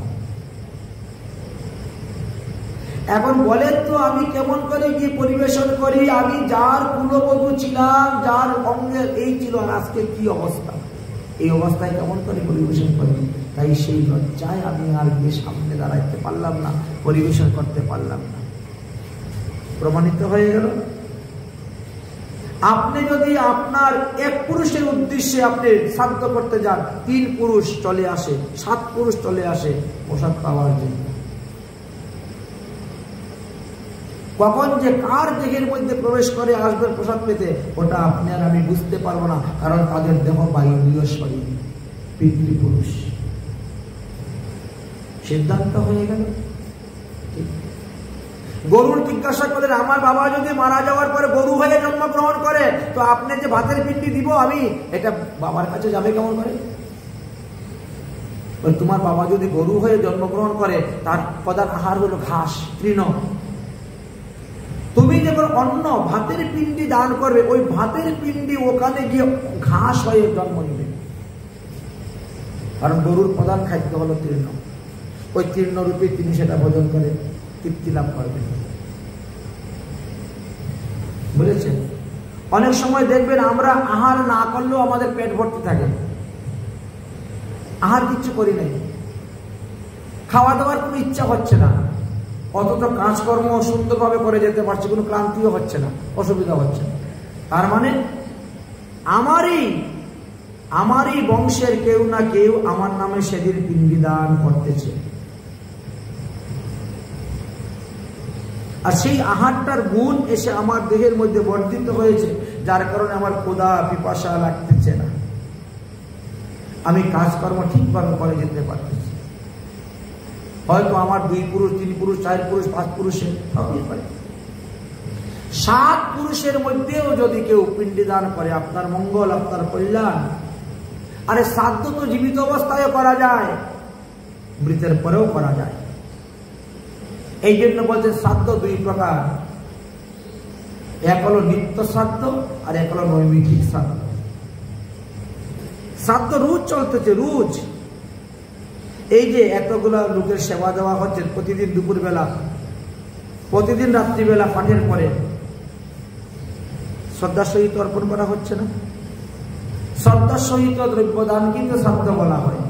Speaker 1: এখন বলেন তো আমি কেমন করে গিয়ে পরিবেশন করি? আমি যার কুলবধূ ছিলাম, যার অঙ্গের এই ছিল, আর আজকে কি অবস্থা? এই অবস্থায় কেমন করে পরিবেশন করি? তাই সেই লজ্জায় আমি আর গিয়ে সামনে দাঁড়াইতে পারলাম না, পরিবেশন করতে পারলাম না। প্রমাণিত হয়ে গেল। আপনি যদি আপনার এক পুরুষের উদ্দেশ্যে আপনি শ্রাদ্ধ করতে যান, 3 পুরুষ চলে আসে, 7 পুরুষ চলে আসে প্রসাদ পাওয়ার জন্য। কখন যে কার দেহের মধ্যে প্রবেশ করে আসবে প্রসাদ পেতে, ওটা আপনি আর আমি বুঝতে পারবো না, কারণ তাদের দেহ বায়ুবীয় শরীর, পিতৃপুরুষ। সিদ্ধান্ত হয়ে গেল। গরুর জিজ্ঞাসা করলেন, আমার বাবা যদি মারা যাওয়ার পরে গরু হয়ে জন্মগ্রহণ করে, তো আপনি যে ভাতের পিণ্ডি দিব আমি, এটা বাবার কাছে যাবে কেমন করে? তোমার বাবা যদি গরু হয়ে জন্মগ্রহণ করে, তার প্রধান আহার হলো ঘাস, তৃণ। তুমি যখন অন্ন ভাতের পিণ্ডি দান করবে, ওই ভাতের পিণ্ডি ওখানে গিয়ে ঘাস হয়ে জন্ম নেবে। কারণ গরুর প্রধান খাদ্য হলো তৃণ। ওই তৃণ রূপে তিনি সেটা ভোজন করে তৃপ্তি লাভ করবেন। বুঝেছেন? অনেক সময় দেখবেন আমরা আহার না করলেও আমাদের পেট ভর্তি থাকে, আহার কিচ্ছু করি নাই, খাওয়া দাওয়ার কোনো ইচ্ছা হচ্ছে না, অথচ কাজকর্ম সুন্দরভাবে করে যেতে পারছে, কোনো ক্লান্তিও হচ্ছে না, অসুবিধা হচ্ছে না। তার মানে আমারই বংশের কেউ না কেউ আমার নামে সেদিন পিণ্ডি দান করতেছে। আর সেই আহারটার গুণ এসে আমার দেহের মধ্যে বর্ধিত হয়েছে, যার কারণে আমার ক্ষুধা পিপাসা লাগতেছে না, আমি কাজকর্ম ঠিকভাবে করে যেতে পারতেছি। হয়তো আমার 2 পুরুষ, 3 পুরুষ, 4 পুরুষ, 5 পুরুষের হতে পারে, 7 পুরুষের মধ্যেও যদি কেউ পিণ্ডি দান করে, আপনার মঙ্গল, আপনার কল্যাণ। আরে শ্রাদ্ধ তো জীবিত অবস্থায় করা যায়, মৃতের পরেও করা যায়। এই জন্য বলছেন শ্রাদ্ধ 2 প্রকার, এক হলো নিত্য শ্রাদ্ধ আর এক হলো নৈমিত্তিক শ্রাদ্ধ। শ্রাদ্ধ রোজ চলতেছে, রোজ। এই যে এতগুলা লোকের সেবা দেওয়া হচ্ছে, প্রতিদিন দুপুর বেলা, প্রতিদিন রাত্রিবেলা পাঠের পরে শ্রদ্ধার সহিত অর্পণ করা হচ্ছে না? শ্রদ্ধার সহিত দ্রব্যদান কিন্তু শ্রাদ্ধ বলা হয়,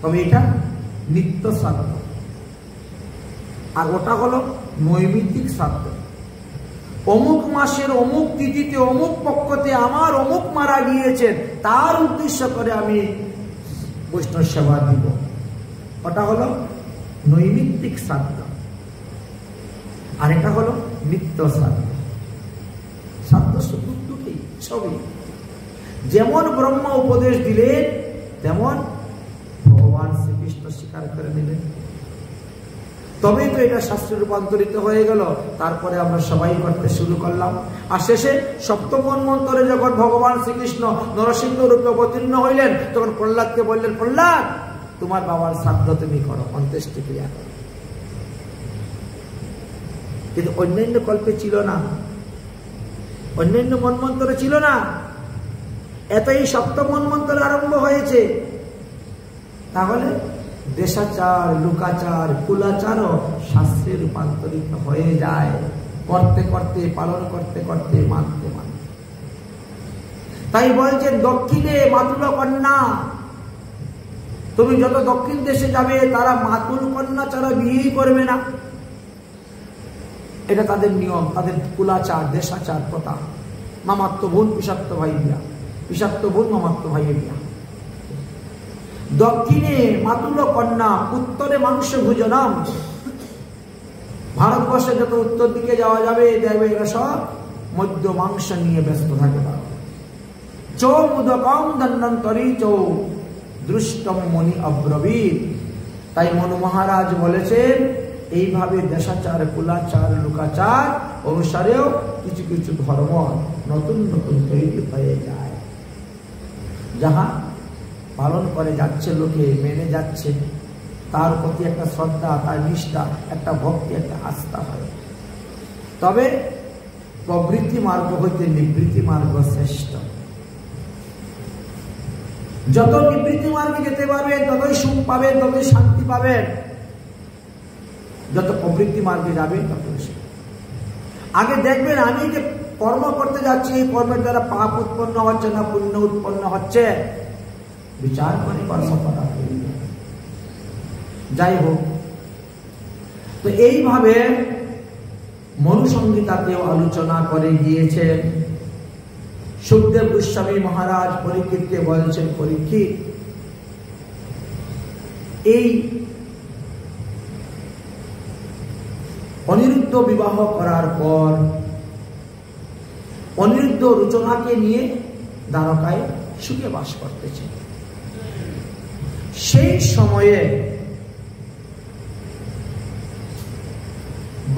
Speaker 1: তবে এটা নিত্য শ্রাদ্ধ। আর ওটা হলো নৈমিত্তিক শ্রাদ্ধ। অমুক মাসের অমুক তিথিতে অমুক পক্ষতে আমার অমুক মারা গিয়েছেন, তার উদ্দেশ্য করে আমি বৈষ্ণব সেবা দিব, ওটা হলো নৈমিত্তিক শ্রাদ্ধ। আর এটা হলো নিত্য শ্রাদ্ধ। শ্রাদ্ধ দুটোই, সবই। যেমন ব্রহ্মা উপদেশ দিলেন, তেমন ভগবান শ্রীকৃষ্ণ স্বীকার করে নিলেন, তবেই তো এটা শাস্ত্রে রূপান্তরিত হয়ে গেল। তারপরে আমরা সবাই করতে শুরু করলাম। আর শেষে 7ম মন্ত্রে যখন ভগবান শ্রীকৃষ্ণ নরসিংহ রূপে অবতীর্ণ হইলেন, তখন প্রহ্লাদকে বললেন, প্রহ্লাদ, তোমার বাবার শ্রাদ্ধ তুমি করো, অন্ত্যেষ্টি ক্রিয়া করো। কিন্তু অন্যান্য কল্পে ছিল না। অন্যান্য মন্বন্তর ছিল না, এতই সপ্তম মন্বন্তর আরম্ভ হয়েছে। তাহলে দেশাচার, লোকাচার, কুলাচারও শাস্ত্রে রূপান্তরিত হয়ে যায়, করতে করতে, পালন করতে করতে, মানতে মানতে। তাই বলছেন দক্ষিণে মাতুল কন্যা, তুমি যত দক্ষিণ দেশে যাবে তারা মাতুল কন্যা ছাড়া বিয়েই করবে না। এটা তাদের নিয়ম, তাদের কুলাচার, দেশাচার, প্রথা। মামাত্ম বোন পিসাত্ত ভাই বিয়া, পিসাত্ত বোন মামাত্ম ভাইয়ের বিয়া। দক্ষিণে মাতুল কন্যা, উত্তরে মাংস ভোজনম। ভারতবর্ষে যত উত্তর দিকে যাওয়া যাবে দেখবে এরা সব মধ্য মাংস নিয়ে ব্যস্ত থাকে। চৌ মুদকম দন্নন্তরী চৌ দৃষ্টম মনি অব্রবীত। তাই মনু মহারাজ বলেছেন এইভাবে দেশাচার, কুলাচার, লোকাচার অনুসারেও কিছু কিছু ধর্ম নতুন নতুন তৈরি হয়ে যায়, যাহা পালন করে যাচ্ছে, লোকে মেনে যাচ্ছে, তার প্রতি একটা শ্রদ্ধা, তার নিষ্ঠা, একটা ভক্তি, একটা আস্থা হয়। তবে প্রবৃত্তি মার্গ হইতে নিবৃত্তি মার্গ শ্রেষ্ঠ। যত নিবৃত্তি মার্গে যেতে পারবেন ততই সুখ পাবেন, ততই শান্তি পাবেন। যত প্রবৃত্তি মার্গে যাবেন ততই সুখ। আগে দেখবেন আমি যে কর্ম করতে যাচ্ছি, এই কর্মের দ্বারা পাপ উৎপন্ন হচ্ছে না পুণ্য উৎপন্ন হচ্ছে, বিচার করে কর্ম করা। যাই হোক, তো এইভাবে মনুসংহিতাতেও আলোচনা করে গিয়েছেন। সুখদেব গোস্বামী মহারাজ পরীক্ষিতকে বলছেন, পরীক্ষিত, এই অনিরুদ্ধ বিবাহ করার পর অনিরুদ্ধ রচনাকে নিয়ে দ্বারকায় সুখে বাস করতেছে। সেই সময়ে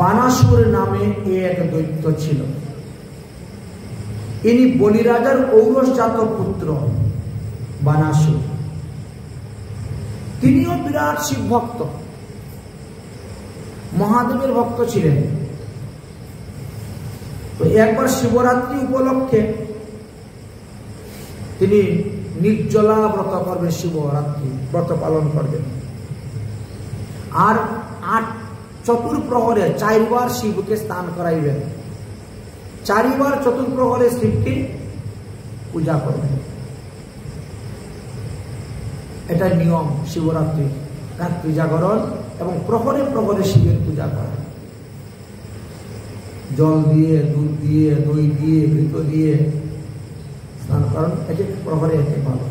Speaker 1: বানাসুর নামে এক দৈত্য ছিল। ইনি বলিরাজার ঔরসজাত পুত্র বানাসুর। তিনিও বিরাট শিব ভক্ত, মহাদেবের ভক্ত ছিলেন। তো একবার শিবরাত্রি উপলক্ষে তিনি নির্জলা ব্রত করবেন, শিবরাত্রি ব্রত পালন করবেন। আর 8 চতুর্প্রহরে 4 বার শিবকে স্নান করাইবেন, 4 বার চতুর্প্রহরে শিবকে পূজা করবেন। এটা নিয়ম শিবরাত্রি, রাত্রি জাগরণ এবং প্রহরে প্রহরে শিবের পূজা করা। জল দিয়ে, দুধ দিয়ে, দই দিয়ে, ঘৃত দিয়ে স্নান করান। এক এক প্রহরে এক এক ভালো।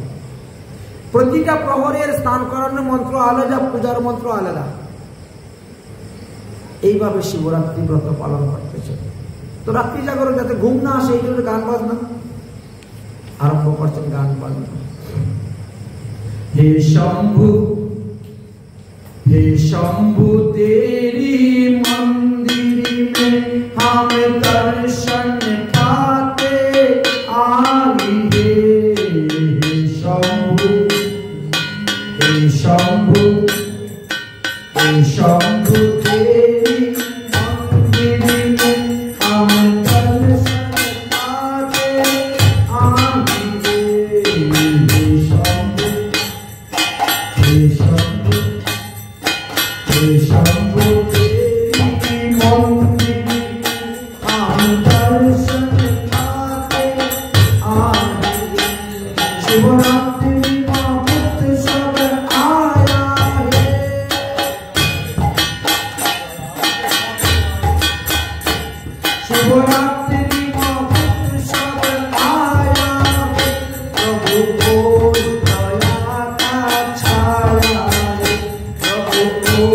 Speaker 1: প্রতিটা প্রহরের স্নান করানোর মন্ত্র আলাদা, পূজার মন্ত্র আলাদা। এইভাবে শিবরাত্রি ব্রত পালন করতেছে। তো রাত্রি জাগরণ যাতে ঘুম না আসে, এই জন্য গান বাজনা আরম্ভ করছেন। গান বাজনা, হে শম্ভু, हे शंभु तेरी मंदिर में हम दर्शन पाते आई हे शंभु, हे शंभु, हे शंभु तेरी मंदिर में हम दर्शन पाते आई हे शंभु, हे शंभु, हे शंभु तेरी मंदिर हम दर्शन पाते आए। शिवरात्रि माहुत सब आया है, शिवरात्रि माहुत सब आया है। प्रभु को दया का छाया है, प्रभु को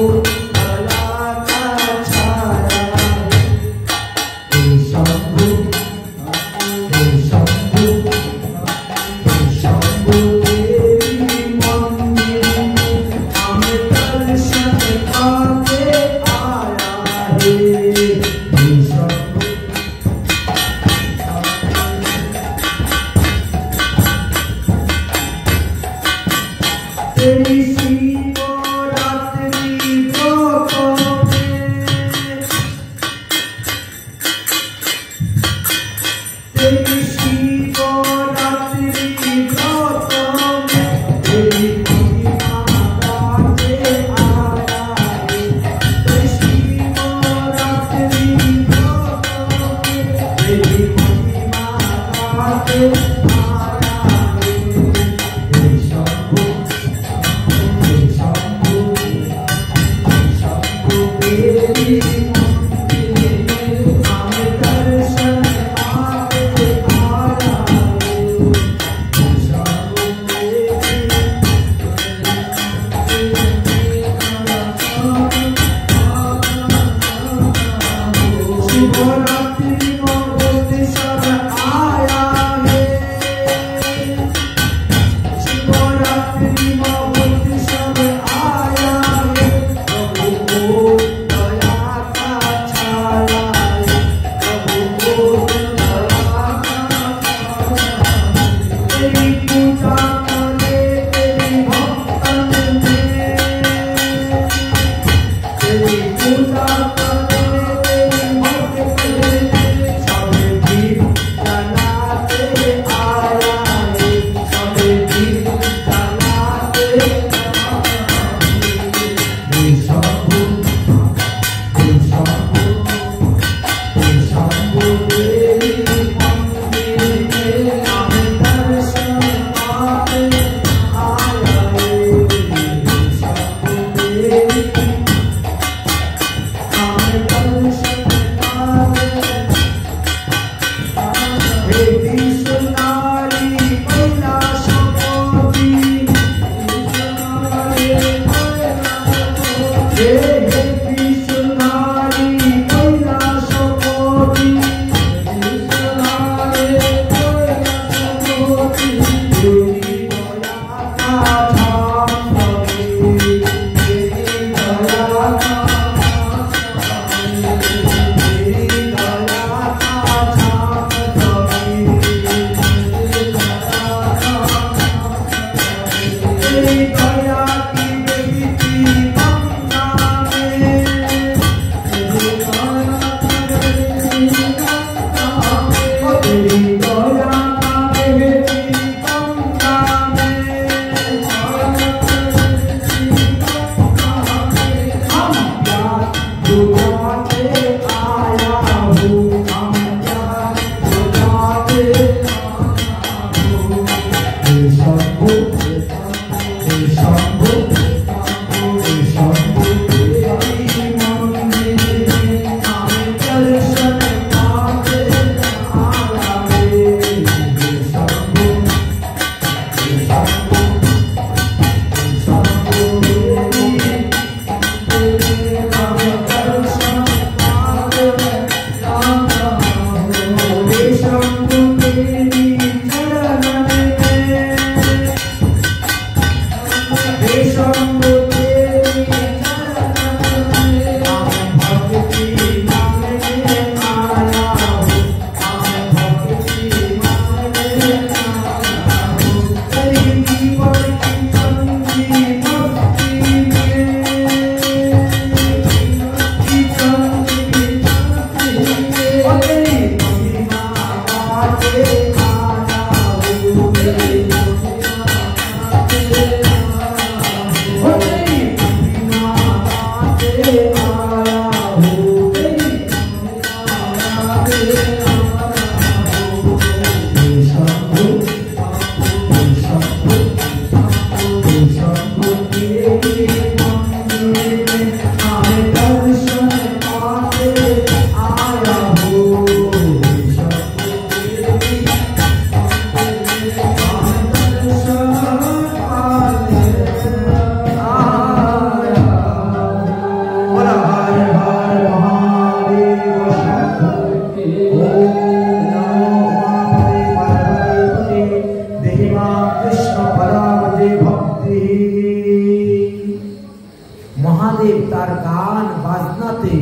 Speaker 1: महादेव तार गान बाजनाते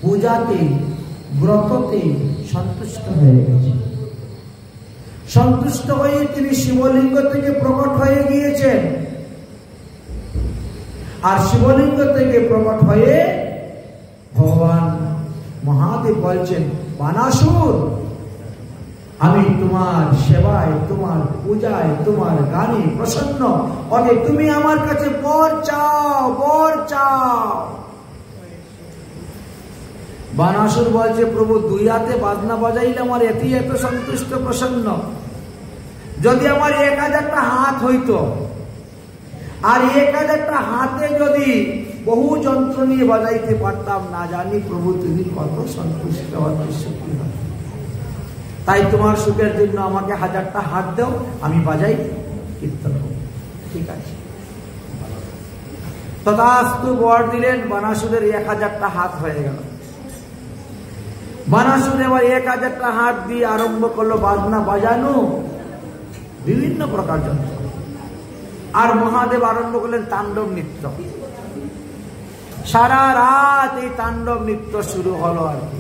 Speaker 1: पूजाते ব্রততে সন্তুষ্ট হয়ে গেছে। সন্তুষ্ট হয়ে তিনি শিবলিঙ্গ থেকে প্রকট হয়ে গিয়েছেন, আর শিবলিঙ্গ থেকে প্রকট হয়ে ভগবান মহাদেব বলছেন, বানাসুর আমি তোমার সেবায়, তোমার পূজায়, তোমার গানে প্রসন্ন, অতএব তুমি আমার কাছে বর চাও, বর চাও। বানাসুর বলছে, প্রভু দুই হাতে বাজনা বাজাইলে আমার এতেই এত সন্তুষ্ট প্রসন্ন, যদি আমার 1000টা হাত হইতো, আর 1000টা হাতে যদি বহু যন্ত্র নিয়ে বাজাইতে পারতাম, না জানি প্রভু তুমি কত সন্তুষ্ট হতে সুখী হয়। তাই তোমার সুখের জন্য আমাকে 1000টা হাত দাও, আমি বাজাই, কীর্তন করব। ঠিক আছে, তথাস্তু বর দিলেন। বানাসুরের 1000টা হাত হয়ে গেল। বানাসুর এবার 1000টা হাত দিয়ে আরম্ভ করলো বাজনা বাজানো, বিভিন্ন প্রকার যন্ত্র। আর মহাদেব আরম্ভ করলেন তাণ্ডব নৃত্য। সারা রাত এই তাণ্ডব নৃত্য শুরু হলো। আর কি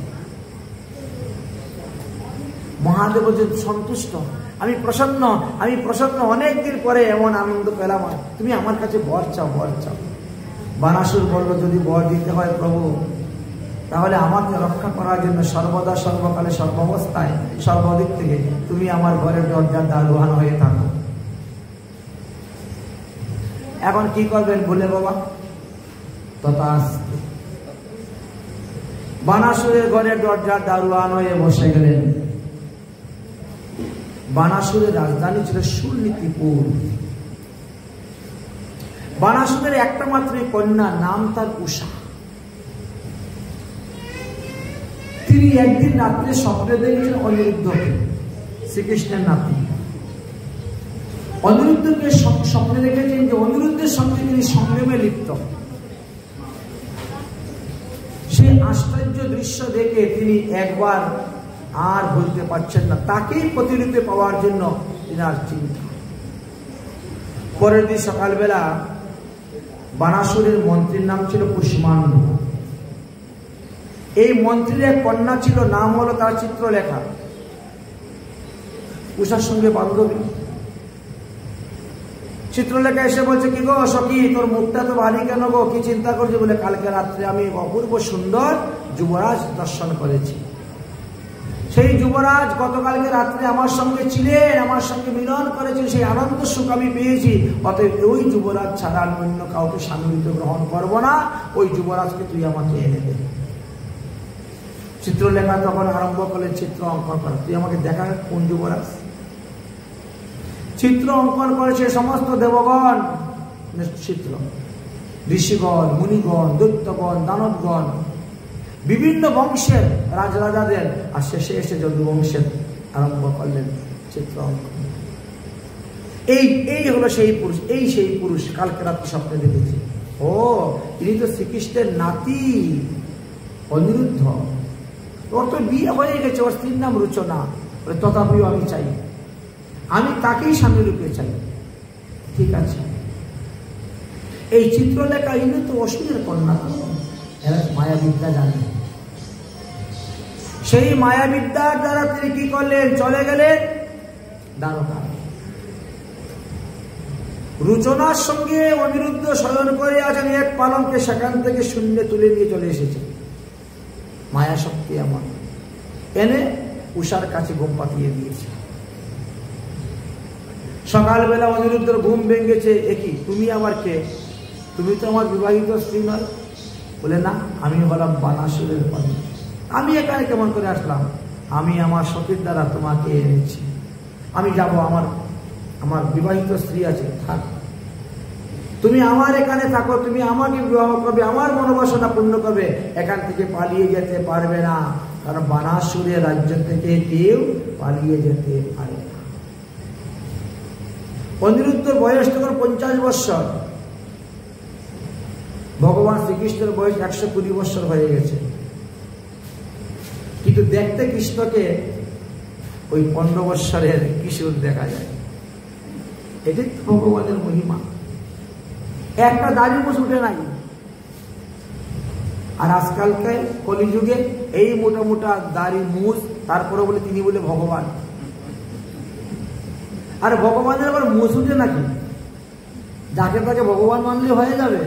Speaker 1: মহাদেব বলছেন, সন্তুষ্ট, আমি প্রসন্ন, আমি প্রসন্ন, অনেকদিন পরে এমন আনন্দ পেলাম, তুমি আমার কাছে বর চাও, বর চাও। বানাসুর বলল, যদি বর দিতে হয় প্রভু, তাহলে আমাকে রক্ষা করার জন্য সর্বদা সর্বকালে সর্বাবস্থায় সর্বদিক থেকে তুমি আমার ঘরের দরজার দারোয়ান হয়ে থাকো। এখন কি করবেন বলে বাবা? তথাস্তু। বানাসুরের ঘরের দরজার দারোয়ান হয়ে বসে গেলেন। বানাসুরের রাজধানী ছিল সুরনীতিপুর। বানাসুরের একটা মাত্র কন্যা, নাম তার উষা। তিনি একদিন রাত্রে স্বপ্নে দেখেছেন অনিরুদ্ধকে, শ্রীকৃষ্ণের নাতি। অনিরুদ্ধকে স্বপ্নে দেখেছেন যে অনিরুদ্ধের সঙ্গে তিনি সংগ্রামে লিপ্ত। সেই আশ্চর্য দৃশ্য দেখে তিনি একবার আর বলতে পারছেন না। তাকেই প্রতিরূপে পাওয়ার জন্য আর চিন্তা। পরের দিন সকালবেলা বানাসুরের মন্ত্রীর নাম ছিল কুষ্মান্ডু। এই মন্ত্রীর এক কন্যা ছিল, নাম হলো তার চিত্রলেখা। উষার সঙ্গে বান্ধবী। চিত্রলেখা এসে বলছে, কি গো সখী, তোর মুখটা তো ভারী কেন গো, কি চিন্তা করছি? বলে, কালকে রাত্রে আমি অপূর্ব সুন্দর যুবরাজ দর্শন করেছি। সেই যুবরাজ গতকালকে রাত্রে আমার সঙ্গে ছিলেন, আমার সঙ্গে মিলন করেছেন, সেই আনন্দ সুখ আমি পেয়েছি। অতএব ওই যুবরাজ ছাড়া আমি অন্য কাউকে স্বামীরূপে গ্রহণ করবো না, ওই যুবরাজকে তুই আমাকে এনে দে। চিত্রলেখা তখন আরম্ভ করলেন চিত্র অঙ্কন করা। তুই আমাকে দেখা কোন যুবরাজ? চিত্র অঙ্কন করেছে সমস্ত দেবগণ, চিত্র ঋষিগণ, মুনিগণ, দৈত্যগণ, দানবগণ, বিভিন্ন বংশের রাজরাজাদের, আর শেষে এসে যদু বংশের আরম্ভ করলেন চিত্র অঙ্কন। এই হলো সেই পুরুষ, সেই পুরুষ কালকে রাত্রে স্বপ্নে দেখেছি। ও, ইনি তো শ্রীকৃষ্ণের নাতি অনিরুদ্ধ। ওর তো বিয়ে হয়ে গেছে, ওর স্ত্রীর নাম রুচনা। তথাপিও আমি চাই, আমি তাকেই স্বামী রূপে চাই। ঠিক আছে, এই চিত্রলেখা ইনি তো অসুরের কন্যা, এরা মায়াবিদ্যা জানে। সেই মায়াবিদ্যার দ্বারা তিনি কি করলেন? চলে গেলেন দ্বারকা। রুচনার সঙ্গে অনিরুদ্ধ শয়ন করে আছেন এক পালঙ্কে, সেখান থেকে শূন্য তুলে নিয়ে চলে এসেছে। মায়া শক্তি এমন, এনে উষার কাছে ঘুম পাতিয়ে দিয়েছে। সকালবেলা অনিরুদ্ধর ঘুম ভেঙেছে। একই, তুমি আবার কে? তুমি তো আমার বিবাহিত স্ত্রী নয়। বলে, না, আমি হলাম বানাসুরের কন্যা। আমি এখানে কেমন করে আসলাম? আমি আমার সতীর দ্বারা তোমাকে এনেছি। আমি যাব, আমার বিবাহিত স্ত্রী আছে, থাক। তুমি আমার এখানে থাকো, তুমি আমাকে বিবাহ করবে, আমার মনোবাসনা পূর্ণ করবে। এখান থেকে পালিয়ে যেতে পারবে না, কারণ বানাসুরের রাজ্য থেকে কেউ পালিয়ে যেতে পারে না। অনিরুদ্ধর বয়স তখন 50 বৎসর। ভগবান শ্রীকৃষ্ণের বয়স 120 বৎসর হয়ে গেছে। কিন্তু দেখতে কৃষ্ণকে ওই 15 বৎসরের কিশোর দেখা যায়। এটাই তো ভগবানের মহিমা। একটা দাড়ি মুছ উঠে নাই। আর আজকালকে কলিযুগে এই মোটা মোটা দাড়ি মুছ, তারপরে বলে তিনি বলে ভগবান। আর ভগবানের আবার মুছ উঠে নাকি? যাকে তাকে ভগবান মানলে হয়ে যাবে?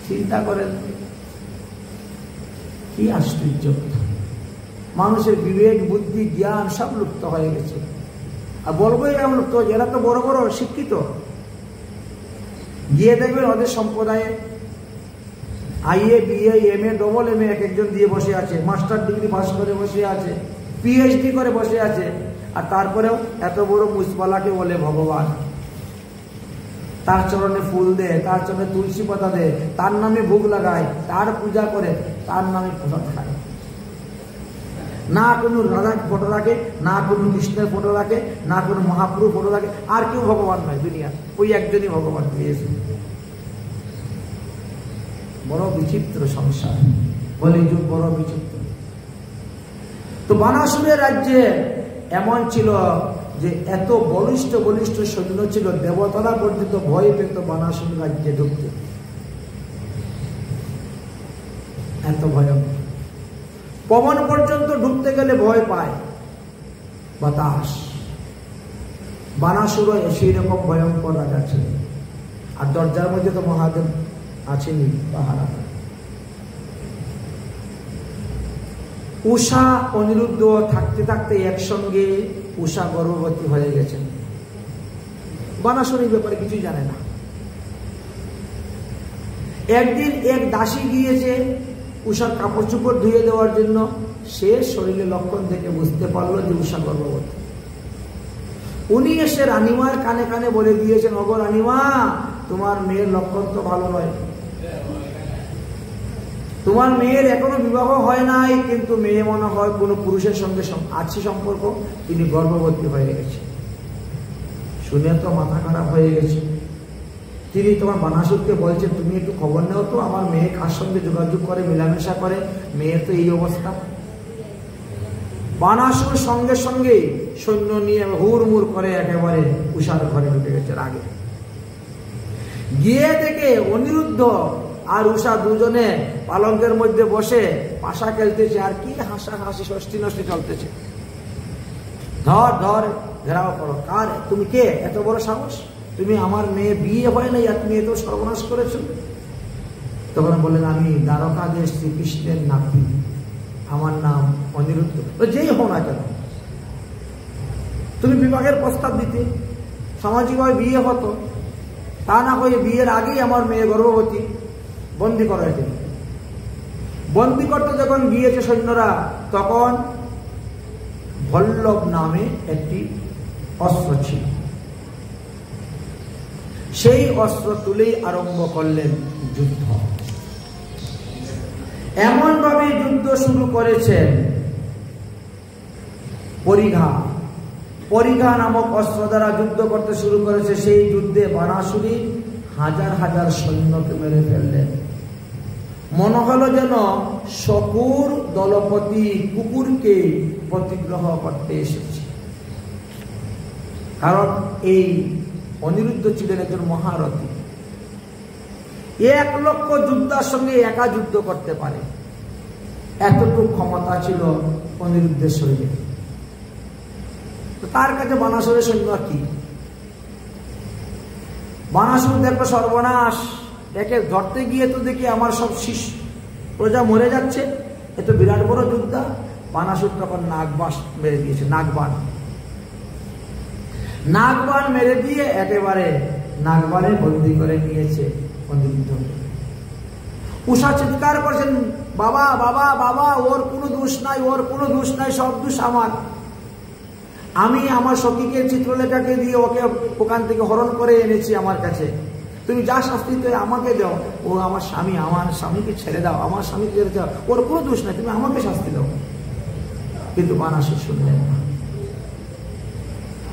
Speaker 1: চিন্তা করেন, কি আশ্চর্য! মানুষের বিবেক, বুদ্ধি, জ্ঞান সব লুপ্ত হয়ে গেছে। আর বলবো এরকম লুপ্ত, এরা তো বড় বড় শিক্ষিত। গিয়ে দেখবেন ওদের সম্প্রদায়ে IA, BA, MA, double MA এক একজন দিয়ে বসে আছে, মাস্টার ডিগ্রি পাস করে বসে আছে, PhD করে বসে আছে। আর তারপরেও এত বড় মুসবালাকে বলে ভগবান। তার চরণে ফুল দেয়, তার চরণে তুলসী পাতা দেয়, তার নামে ভোগ লাগায়, তার পূজা করে, তার নামে প্রসাদ খায়। না কোনো রাধার ফটো রাখে, না কোনো কৃষ্ণের ফটো রাখে, না কোনো মহাপ্রভু ফটো রাখে। আর কেউ ভগবান নয় দুনিয়া, ওই একজনই ভগবান পেয়েছে। বড় বিচিত্র সংসার, কলিযুগ বড় বিচিত্র। তো বানাসুরের রাজ্যে এমন ছিল যে এত বলিষ্ঠ বলিষ্ঠ সৈন্য ছিল, দেবতারা পর্যন্ত ভয় পেত বানাসুর রাজ্যে ঢুকতে। এত ভয়ঙ্কর। পবন পর্যন্ত ঢুকতে গেলে ভয় পায়, বাতাস। বানাসুরও সেই রকম ভয়ঙ্কর রাজা ছিল। আর দরজার মধ্যে তো মহাদেব আছেনি পাহারা। উষা অনিরুদ্ধ থাকতে থাকতে একসঙ্গে উষা গর্ভবতী হয়ে গেছেন। বানাসুর এই ব্যাপারে কিছুই জানে না। একদিন এক দাসী গিয়েছে উষার কাপড় চোপড় ধুয়ে দেওয়ার জন্য। সে শরীরে লক্ষণ দেখে বুঝতে পারলো যে উষা গর্ভবতী। উনি এসে রানীমার কানে কানে বলে দিয়েছেন, ওগো রানীমা, তোমার মেয়ের লক্ষণ তো ভালো নয়। তোমার মেয়ের এখনো বিবাহ হয় নাই, কিন্তু মেয়ে মনে হয় কোনো পুরুষের সঙ্গে আছে সম্পর্ক, তিনি গর্ভবতী হয়ে গেছে। শুনে তো মাথা খারাপ হয়ে গেছে। তিনি তোমার বানাসুরকে বলছেন, তুমি একটু খবর নেও তো, আমার মেয়ে কার সঙ্গে যোগাযোগ করে, মেলামেশা করে, মেয়ের তো এই অবস্থা। বানাসুর সঙ্গে সঙ্গে সৈন্য নিয়ে হুড়মুড় করে একেবারে উষার ঘরে ঢুকে গেছে রাগে। গিয়ে দেখে অনিরুদ্ধ আর উষা দুজনে পালঙ্কের মধ্যে বসে পাশা খেলতেছে, আর কি হাসাহাসি ষষ্ঠী নষ্টি চলতেছে। ধর ধর ঘেরাও করো, কার তুমি, কে এত বড় সাহস, তুমি আমার মেয়ে বিয়ে হয় নাই আর তুমি এত সর্বনাশ করেছ। তখন বললেন, আমি দ্বারকাধীশ শ্রীকৃষ্ণের নাতি, আমার নাম অনিরুদ্ধ। যেই হো না কেন, তুমি বিবাহের প্রস্তাব দিতে, সামাজিকভাবে বিয়ে হতো, তা না হয়ে বিয়ের আগেই আমার মেয়ে গর্ভবতী, বন্দি করা হয়েছে। বন্দি করতে যখন গিয়েছে সৈন্যরা, তখন ভল্লভ নামে একটি অস্ত্র ছিল, সেই অস্ত্র তুলেই আরম্ভ করলেন যুদ্ধ। এমন ভাবে যুদ্ধ শুরু করেছেন, পরিঘা নামক অস্ত্র দ্বারা যুদ্ধ করতে শুরু করেছে। সেই যুদ্ধে বানাসুরী হাজার হাজার সৈন্যকে মেরে ফেললেন। মনে হলো যেন শকুর দলপতি কুকুরকে প্রতিগ্রহ করতে এসেছে। কারণ এই অনিরুদ্ধ ছিলেন একজন মহারথী, 1 লক্ষ যোদ্ধার সঙ্গে একা যুদ্ধ করতে পারে, এতটুকু ক্ষমতা ছিল অনিরুদ্ধের শরীরে। তার কাছে বানাসুরের সৈন্য কি? বানাসুর দেখো সর্বনাশ, একে ধরতে গিয়ে তো দেখি আমার সব শিষ্য প্রজা মরে যাচ্ছে, এত বিরাট বড় যোদ্ধা। বানাসুর তখন নাগবাস মেরে দিয়েছে, নাগবান মেরে দিয়ে একেবারে নাগবানে বন্দি করে নিয়েছে অনিরুদ্ধ। উষা চিৎকার করছেন, বাবা বাবা বাবা, ওর কোনো দোষ নাই, ওর কোনো দোষ নাই, সব দোষ আমার। আমি আমার সখীকে চিত্রলেখাকে দিয়ে ওকে ওখান থেকে হরণ করে এনেছি আমার কাছে, তুমি যা শাস্তি তো আমাকে দাও। ও আমার স্বামী, আমার স্বামীকে ছেড়ে দাও, আমার স্বামীকে ছেড়ে দাও, ওর কোনো দোষ নাই, তুমি আমাকে শাস্তি দাও। কিন্তু বানাসুর শুনলেন না,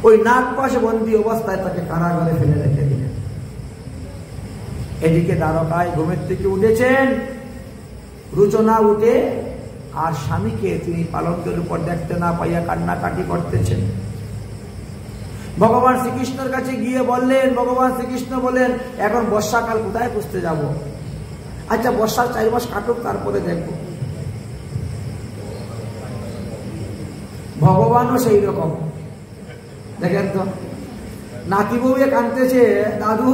Speaker 1: ওই নাগপাশে বন্দী অবস্থায় তাকে কারাগারে ফেলে রেখে দিলেন। এদিকে দ্বারকায় ঘুমের থেকে উঠেছেন রুচনা, উঠে আর স্বামীকে তিনি পালঙ্কের উপর দেখতে না পাইয়া কান্নাকাটি করতেছেন। ভগবান শ্রীকৃষ্ণের কাছে গিয়ে বললেন, ভগবান শ্রীকৃষ্ণ বলেন, এখন বর্ষাকাল, কোথায় খুঁজতে যাব? আচ্ছা বর্ষার 4 মাস কাটুক, তারপরে দেখব। ভগবানও সেই রকম, দেখেন তো, নাতি বউয়ে কাঁদতেছে, দাদু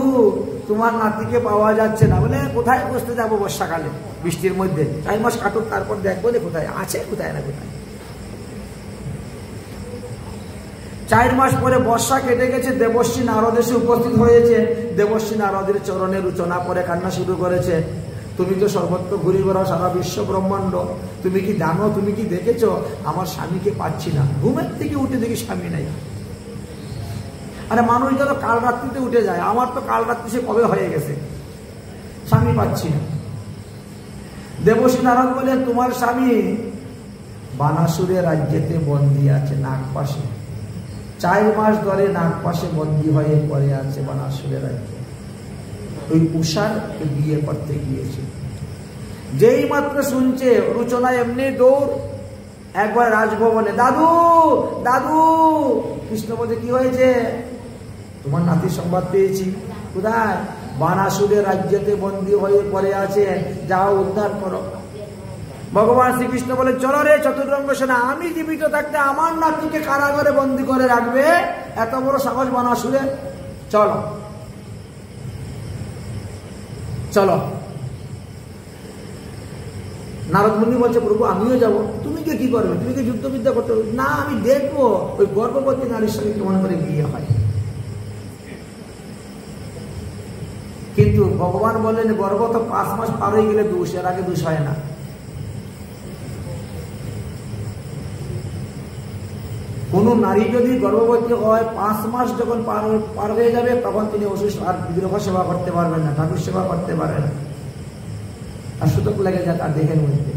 Speaker 1: তোমার নাতিকে পাওয়া যাচ্ছে না। বলে কোথায় খুঁজতে যাবো বর্ষাকালে, বৃষ্টির মধ্যে, 4 মাস কাটুক, তারপর দেখবো কোথায় আছে, কোথায় না কোথায়। 4 মাস পরে বর্ষা কেটে গেছে, দেবর্ষী নারদ এসে উপস্থিত হয়েছে। দেবর্ষী নারদের চরণে রুচনা করে কান্না শুরু করেছে, তুমি তো সর্বত্র ঘুরে বেড়াও, সারা বিশ্ব ব্রহ্মাণ্ড, তুমি কি জানো, তুমি কি দেখেছো, আমার স্বামীকে পাচ্ছি না। ঘুমের থেকে উঠে দেখি স্বামী নাই। আরে মানুষ যেন কাল রাত্রিতে উঠে যায়, আমার তো কাল রাত্রি সে কবে হয়ে গেছে, স্বামী পাচ্ছি না। দেবর্ষী নারদ বলেন, তোমার স্বামী বানাসুরের রাজ্যেতে বন্দী আছে নাগপাশে, 4 মাস ধরে নাগপাশে বন্দী হয়ে পড়ে আছে বানাসুরের রাজ্যে। ওই উষার বিয়ে করতে গিয়েছে। যেই মাত্র শুনছে, রুচনা এমনি দৌড় একবার রাজভবনে, দাদু দাদু। কৃষ্ণ বলছে, কি হয়েছে? তোমার নাতির সংবাদ পেয়েছি। কোথায়? বানাসুরের রাজ্যেতে বন্দী হয়ে পড়ে আছে, যাও উদ্ধার করো। ভগবান শ্রীকৃষ্ণ বলে, চলো রে চতুরঙ্গ সেনা, আমি জীবিত থাকতে আমার নাতিকে কারাগারে বন্দী করে রাখবে, এত বড় সাহস বানাসুরে, চলো চলো। নারদ মুনি বলছে, প্রভু আমিও যাবো। তুমি কি করবে? তুমি কি যুদ্ধবিদ্যা করতে হবে? না, আমি দেখবো ওই গর্ভবতী নারীর সঙ্গে কেমন করে বিয়ে হয়। কিন্তু ভগবান বললেন, গর্ভ তো 5 মাস পার হয়ে গেলে দোষ, এর আগে দোষ হয় না। কোন নারী যদি গর্ভবতী হয়, 5 মাস যখন পার হয়ে যাবে, তখন তিনি অসুস্থ আর বিগ্রহ সেবা করতে পারবেন না, ঠাকুর সেবা করতে পারবেন না, আর সুতোক লেগে যায় তার দেহের মধ্যে।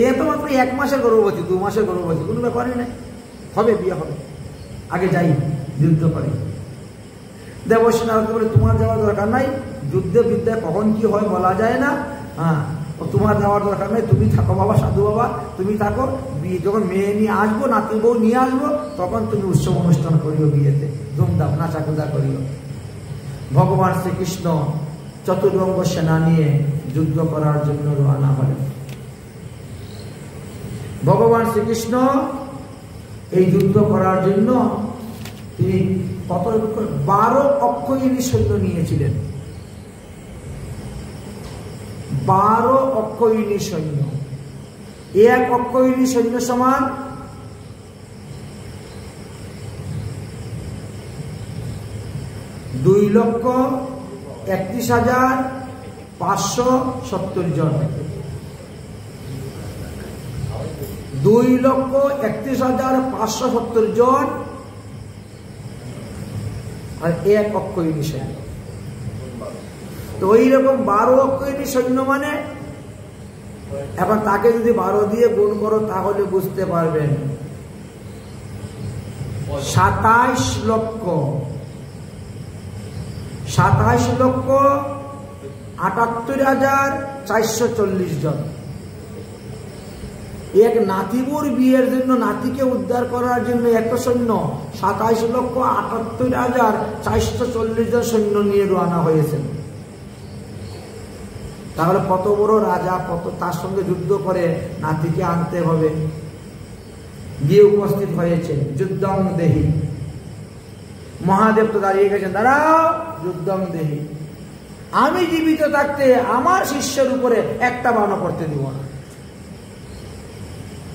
Speaker 1: এ তো মাত্র 1 মাসের গর্ভবতী, 2 মাসের গর্ভবতী, কোনো ব্যাপারই নেই, হবে, বিয়ে হবে, আগে যাই যুদ্ধ করে। দেবর্ষী নারদ বলে, তোমার যাওয়ার দরকার নাই, যুদ্ধে বিদ্যায় কখন কি হয় বলা যায় না। হ্যাঁ, তোমার যাওয়ার দরকার নেই, তুমি থাকো বাবা, সাধু বাবা তুমি থাকো, যখন মেয়ে নিয়ে আসবো, নাতি বউ নিয়ে আসবো, তখন তুমি উৎসব অনুষ্ঠান করিও, বিয়েতে ধুমধাম নাচাকুদা করিও। ভগবান শ্রীকৃষ্ণ চতুরঙ্গ সেনা নিয়ে যুদ্ধ করার জন্য রওনা হলেন। ভগবান শ্রীকৃষ্ণ এই যুদ্ধ করার জন্য তিনি কত 12 অক্ষৌহিণী সৈন্য নিয়েছিলেন। 12 অক্ষৌহিণী সৈন্য। এক অক্ষৌহিণী সৈন্য সমান 2,31,570 জন। 2,31,570 জন আর এক অক্ষৌহিণী সৈন্য। তো ওই রকম 12 অক্ষৌহিণী সৈন্য মানে, এখন তাকে যদি 12 দিয়ে গুণ করো তাহলে বুঝতে পারবেন 27,78,440 জন। এক নাতিবুর বিয়ের জন্য, নাতিকে উদ্ধার করার জন্য এত সৈন্য, 27,78,440 জন সৈন্য নিয়ে রওনা হয়েছেন। তাহলে কত বড় রাজা, কত তার সঙ্গে যুদ্ধ করে নাতিকে আনতে হবে। গিয়ে উপস্থিত হয়েছে, যুদ্ধং দেহি। মহাদেব তো দাঁড়িয়ে গেছেন, দাঁড়াও, যুদ্ধং দেহি, আমি জীবিত থাকতে আমার শিষ্যের উপরে একটা বাণও করতে দিব না।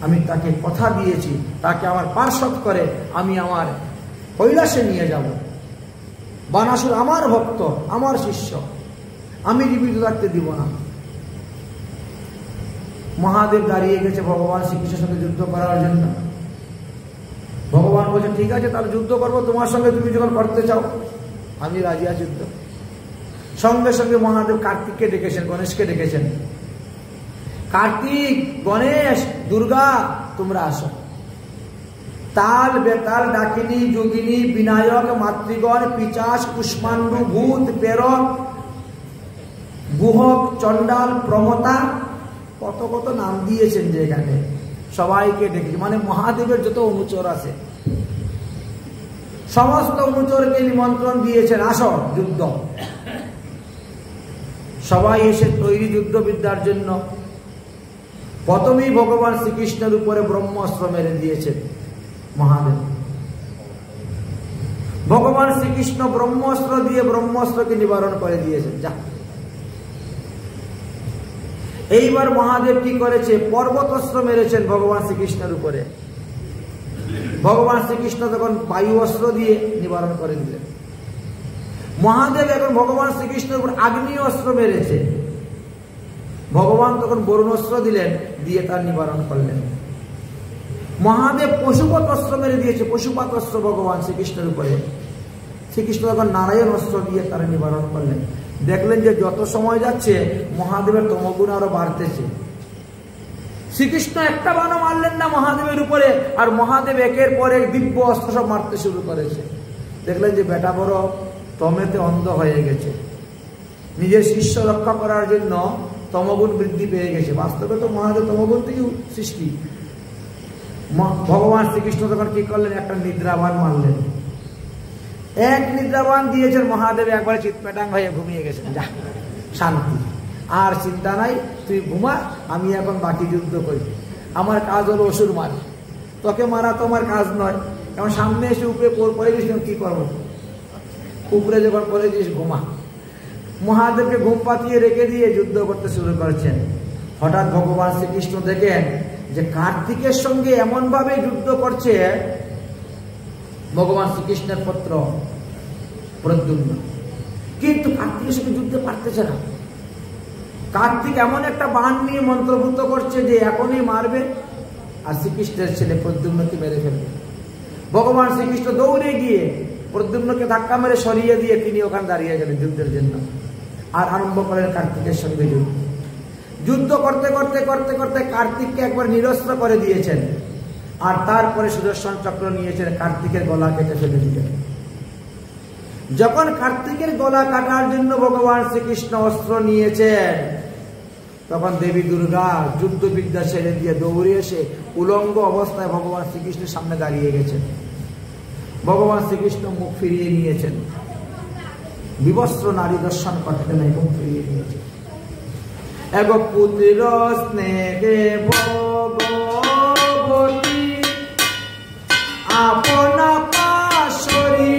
Speaker 1: আমি তাকে কথা দিয়েছি, তাকে আমার পার্ষদ করে আমি আমার কৈলাসে নিয়ে যাব। বানাসুর আমার ভক্ত, আমার শিষ্য, আমি জীবিত থাকতে দিব না। মহাদেব দাঁড়িয়ে গেছে ভগবান শ্রীকৃষ্ণের সঙ্গে যুদ্ধ করার জন্য। ভগবান বলছে, ঠিক আছে, তাহলে যুদ্ধ করবো তোমার সঙ্গে, তুমি যখন করতে চাও আমি রাজি আছি যুদ্ধ। সঙ্গে সঙ্গে মহাদেব কার্তিককে ডেকেছেন, গণেশকে ডেকেছেন। কার্তিক, গণেশ, দুর্গা, তোমরা আসো। তাল, বেতাল, ডাকিনী, যোগিনী, বিনায়ক, মাতৃগণ, পিচাস, কুষ্মাণ্ডু, ভূত, প্রেরক, গুহক, চণ্ডাল, প্রমতা, কত কত নাম দিয়েছেন যে এখানে সবাইকে ডেকেছে। মানে মহাদেবের যত অনুচর আছে সমস্ত অনুচরকে নিমন্ত্রণ দিয়েছেন, আসো যুদ্ধ। সবাই এসে তৈরি যুদ্ধ বিদ্যার জন্য। প্রথমেই ভগবান শ্রীকৃষ্ণের উপরে ব্রহ্মাস্ত্র মেরে দিয়েছেন মহাদেব। ভগবান শ্রীকৃষ্ণ ব্রহ্মাস্ত্র দিয়ে ব্রহ্মাস্ত্রকে নিবারণ করে দিয়েছেন। যা, এইবার মহাদেব কি করেছে, পর্বতাস্ত্র মেরেছেন ভগবান শ্রীকৃষ্ণের উপরে। ভগবান শ্রীকৃষ্ণ তখন বায়ু অস্ত্র দিয়ে নিবারণ করে দিলেন। মহাদেব এখন ভগবান শ্রীকৃষ্ণের উপর আগ্নি অস্ত্র মেরেছে। ভগবান তখন বরুণাস্ত্র দিলেন, দিয়ে তার নিবারণ করলেন। মহাদেব পশুপাত অস্ত্র মেরে দিয়েছে, পশুপাত অস্ত্র ভগবান শ্রীকৃষ্ণের উপরে। শ্রীকৃষ্ণ তখন নারায়ণ অস্ত্র দিয়ে তার নিবারণ করলেন। দেখলেন যে যত সময় যাচ্ছে মহাদেবের তমগুণ আরো বাড়তেছে। শ্রীকৃষ্ণ একটা বাণও মারলেন না মহাদেবের উপরে, আর মহাদেব একের পর এক দিব্য অস্ত্র সব মারতে শুরু করেছে। দেখলেন যে বেটা বড় তমেতে অন্ধ হয়ে গেছে। নিজের শিষ্য রক্ষা করার জন্য তমগুণ বৃদ্ধি পেয়ে গেছে। বাস্তবে তো মহাদেব তমগুণ থেকে সৃষ্টি। ভগবান শ্রীকৃষ্ণ তখন কি করলেন, একটা নিদ্রাবান মারলেন। এক নিদ্রাবান দিয়েছেন মহাদেব, একবারে চিৎপেটাং হয়ে ঘুমিয়ে গেছেন। যা, শান্তি, আর চিন্তা নাই, তুই ঘুমা, আমি এখন বাকি যুদ্ধ করি। আমার কাজ হলো অসুর মার, তোকে মারা তো আমার কাজ নয়। এখন সামনে এসে উপরে পড়ে গেছিস, কি করবো? উপরে যখন পড়ে গেছিস ঘুমা। মহাদেবকে ঘুম পাতিয়ে রেখে দিয়ে যুদ্ধ করতে শুরু করেছেন। হঠাৎ ভগবান শ্রীকৃষ্ণ দেখেন যে কার্তিকের সঙ্গে এমন ভাবে যুদ্ধ করছে ভগবান শ্রীকৃষ্ণের পুত্র প্রদ্যুম্ন, কিন্তু কার্তিকের সঙ্গে যুদ্ধে পারতেছে না। কার্তিক এমন একটা বাণ নিয়ে মন্ত্রভূত করছে যে এখনই মারবে আর শ্রীকৃষ্ণের ছেলে প্রদ্যুম্নকে মেরে ফেলবে। ভগবান শ্রীকৃষ্ণ দৌড়ে গিয়ে প্রদ্যুম্নকে ধাক্কা মেরে সরিয়ে দিয়ে তিনি ওখানে দাঁড়িয়ে গেলেন যুদ্ধের জন্য। আর আরম্ভ করেন কার্তিকের সঙ্গে যুদ্ধ। যুদ্ধ করতে করতে করতে করতে কার্তিককে একবার নিরস্ত্র করে দিয়েছেন, আর তারপরে সুদর্শন চক্র নিয়েছেন, কার্তিকের গলা কেটে ফেলে দিলেন। যখন কার্তিকের গলা কাটার জন্য ভগবান শ্রীকৃষ্ণ অস্ত্র নিয়েছেন, তখন দেবী দুর্গা যুদ্ধবিদ্যা ছেড়ে দিয়ে দৌড়ে এসে উলঙ্গ অবস্থায় ভগবান শ্রীকৃষ্ণের সামনে দাঁড়িয়ে গেছেন। ভগবান শ্রীকৃষ্ণ মুখ ফিরিয়ে নিয়েছেন, বিবস্ত্র নারী দর্শন করতেন এবং ফিরিয়ে নিয়েছেন। এক পুত্র স্নেহে ভগবতী আপনা পাশরি,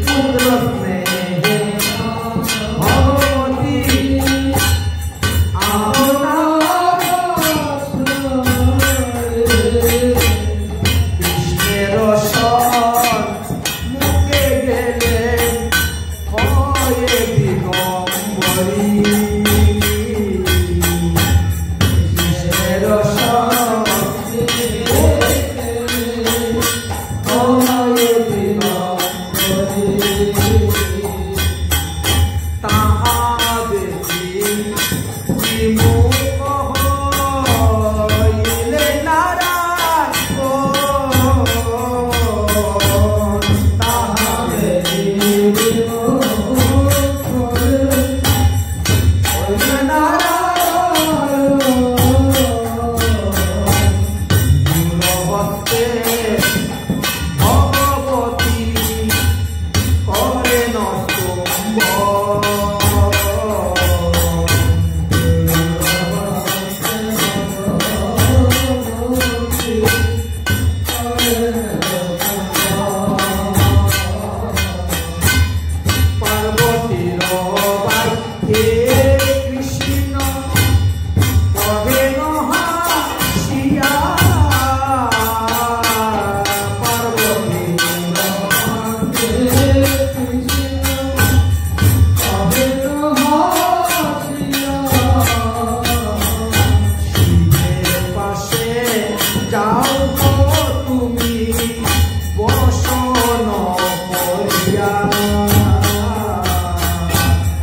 Speaker 1: পুত্র স্নেহে ভগবতী আপনা কৃষ্ণের সন মুখে গেলেন হয়ে দিগম্বরী, কৃষ্ণের সন হয়ে দিগম্বরী, তাহা দেখি বিমুখ হইলে নারায়ণ, তাহা দেখি বিমুখ হইলে নারায়ণ, দূরহস্তে ভগবতী করেন স্তম্ভন, পার্বতীর বাক্যে কৃষ্ণ কহেন হাসিয়া, পার্বতীর বাক্যে কৃষ্ণ কহেন হাসিয়া, শিবের পাশে যাও গো তুমি বসন করিয়া,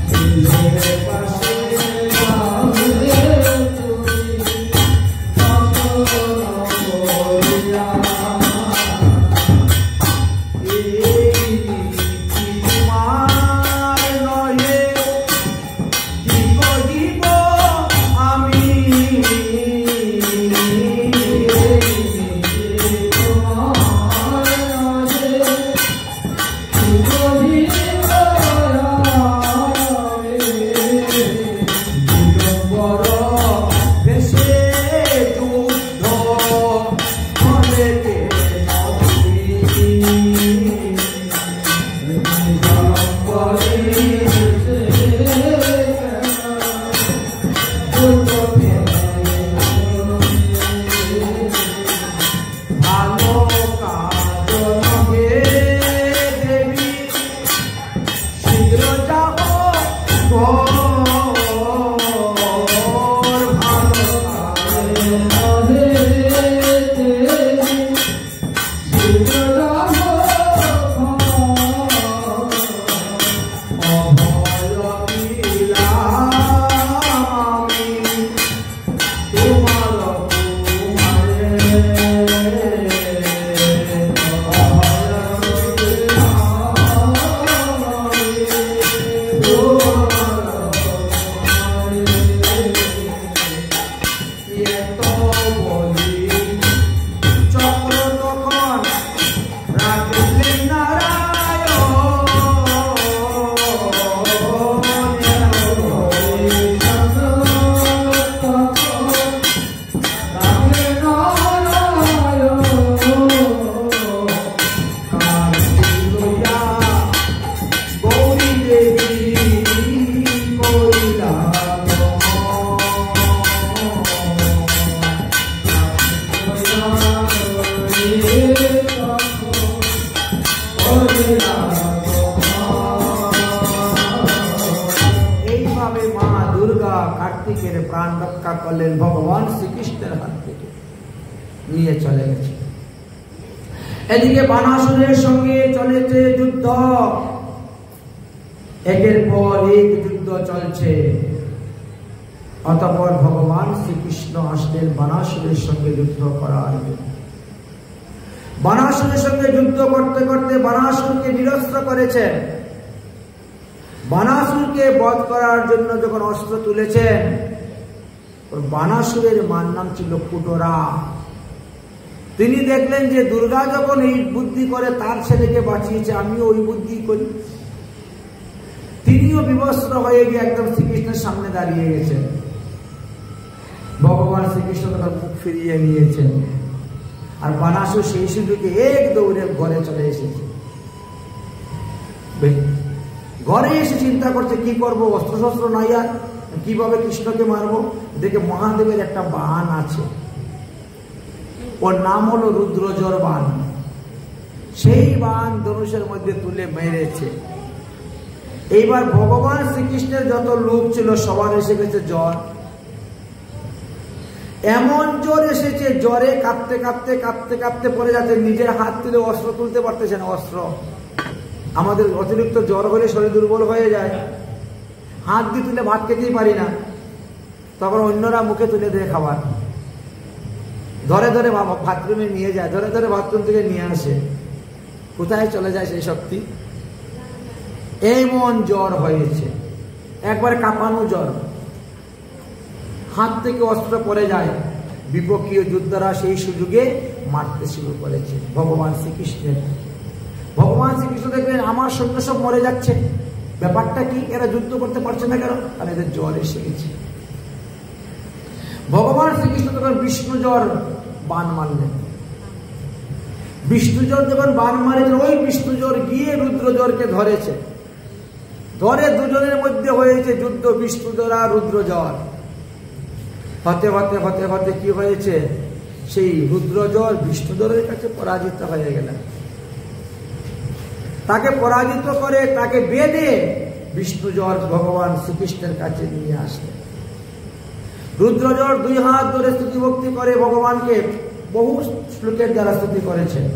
Speaker 1: শিবের পাশে যাও রে তুমি বসন করিয়া, এই তোমার নয়ে কি কহিব আমি, তোমার নয়ে কি কহিব আমি, দিগম্বর দেশে যুদ্ধ হলে কে নবী, দিগম্বরী ভালো কাজ নহে দেবী, শীঘ্র যাও ঘর, ভালো কাজ নহে দেবী, শীঘ্র যাও ঘর, অভয় দিলাম আমি তোমার কুমারে, অভয় দিলাম আমি তোমার কুমারে, এত বলি চক্র তখন রাখলেন নারায়ণ, এত বলি চক্র তখন রাখলেন নারায়ণ, কার্তিক লইয়া গৌরী দেবী করিলা এইভাবে মা দুর্গা কার্তিকের প্রাণ রক্ষা করলেন, ভগবান শ্রীকৃষ্ণের হাত থেকে নিয়ে চলে গেছে। এদিকে বানাসুরের সঙ্গে চলেছে যুদ্ধ, একের পর এক যুদ্ধ চলছে। অতঃপর ভগবান শ্রীকৃষ্ণ আসলেন বানাসুরের সঙ্গে যুদ্ধ করার জন্য। বানাসুরের সঙ্গে যুদ্ধ করতে করতে বানাসুরকে নিরস্ত্র করেছেন। বানাসুরকে বধ করার জন্য যখন অস্ত্র তুলেছেন, বানাসুরের মার নাম ছিল কুটোরা। তিনি দেখলেন যে দুর্গা যখন এই বুদ্ধি করে তার ছেলেকে বাঁচিয়েছে, আমিও ওই বুদ্ধি করি। তিনিও বিবস্ত্র হয়ে গিয়ে একদম শ্রীকৃষ্ণের সামনে দাঁড়িয়ে গেছেন। ভগবান শ্রীকৃষ্ণ তার মুখ ফিরিয়ে নিয়েছেন, আর বানাসুর সেই সুযোগে এক দৌড়ে ঘরে চলে এসেছে। ঘরে এসে চিন্তা করছে কি করবো, অস্ত্র শস্ত্র নাই, আর কিভাবে কৃষ্ণকে মারবো। দেখে মহাদেবের একটা বান আছে, ওর নাম হলো রুদ্রজর বান। সেই বান ধনুষের মধ্যে তুলে মেরেছে। এইবার ভগবান শ্রীকৃষ্ণের যত লোক ছিল সবার এসে গেছে জ্বর। এমন জ্বর এসেছে, জ্বরে কাঁপতে কাঁপতে কাঁপতে কাঁপতে পড়ে যাচ্ছে, নিজের হাত তুলে অস্ত্র তুলতে পারতেছে না। অস্ত্র, আমাদের অতিরিক্ত জ্বর হলে শরীর দুর্বল হয়ে যায়, হাত দিয়ে তুলে ভাত খেতেই পারি না, তখন অন্যরা মুখে তুলে দেয় খাবার। ধরে ধরে বাথরুমে নিয়ে যায়, ধরে ধরে বাথরুম থেকে নিয়ে আসে। কোথায় চলে যায় সেই শক্তি? এমন জ্বর হয়েছে, একবার কাঁপানো জ্বর, হাত থেকে অস্ত্র পড়ে যায়। বিপক্ষীয় যোদ্ধারা সেই সুযোগে মারতে শুরু করেছে ভগবান শ্রীকৃষ্ণের। ভগবান শ্রীকৃষ্ণ দেখলেন আমার সৈন্য সব মরে যাচ্ছে, ব্যাপারটা কি, এরা যুদ্ধ করতে পারছে না কেন? আর এদের জ্বর এসে গেছে। ভগবান শ্রীকৃষ্ণ তখন বিষ্ণু জ্বর বান মারলেন। বিষ্ণু জ্বর যখন বান মারেছে, ওই বিষ্ণু জ্বর গিয়ে রুদ্র জ্বরকে ধরেছে। ধরে দুজনের মধ্যে হয়েছে যুদ্ধ, বিষ্ণু জ্বর আর রুদ্র জ্বর। হতে হতে হতে হতে কি হয়েছে, সেই রুদ্র জ্বর বিষ্ণু জ্বরের কাছে পরাজিত হয়ে গেল। তাকে পরাজিত করে তাকে বেঁধে বিষ্ণু জ্বর ভগবান শ্রীকৃষ্ণের কাছে নিয়ে আসলেন। রুদ্র জ্বর দুই হাত ধরে স্তুতি ভক্তি করে ভগবানকে, বহু শ্লোকের দ্বারা স্তুতি করেছেন।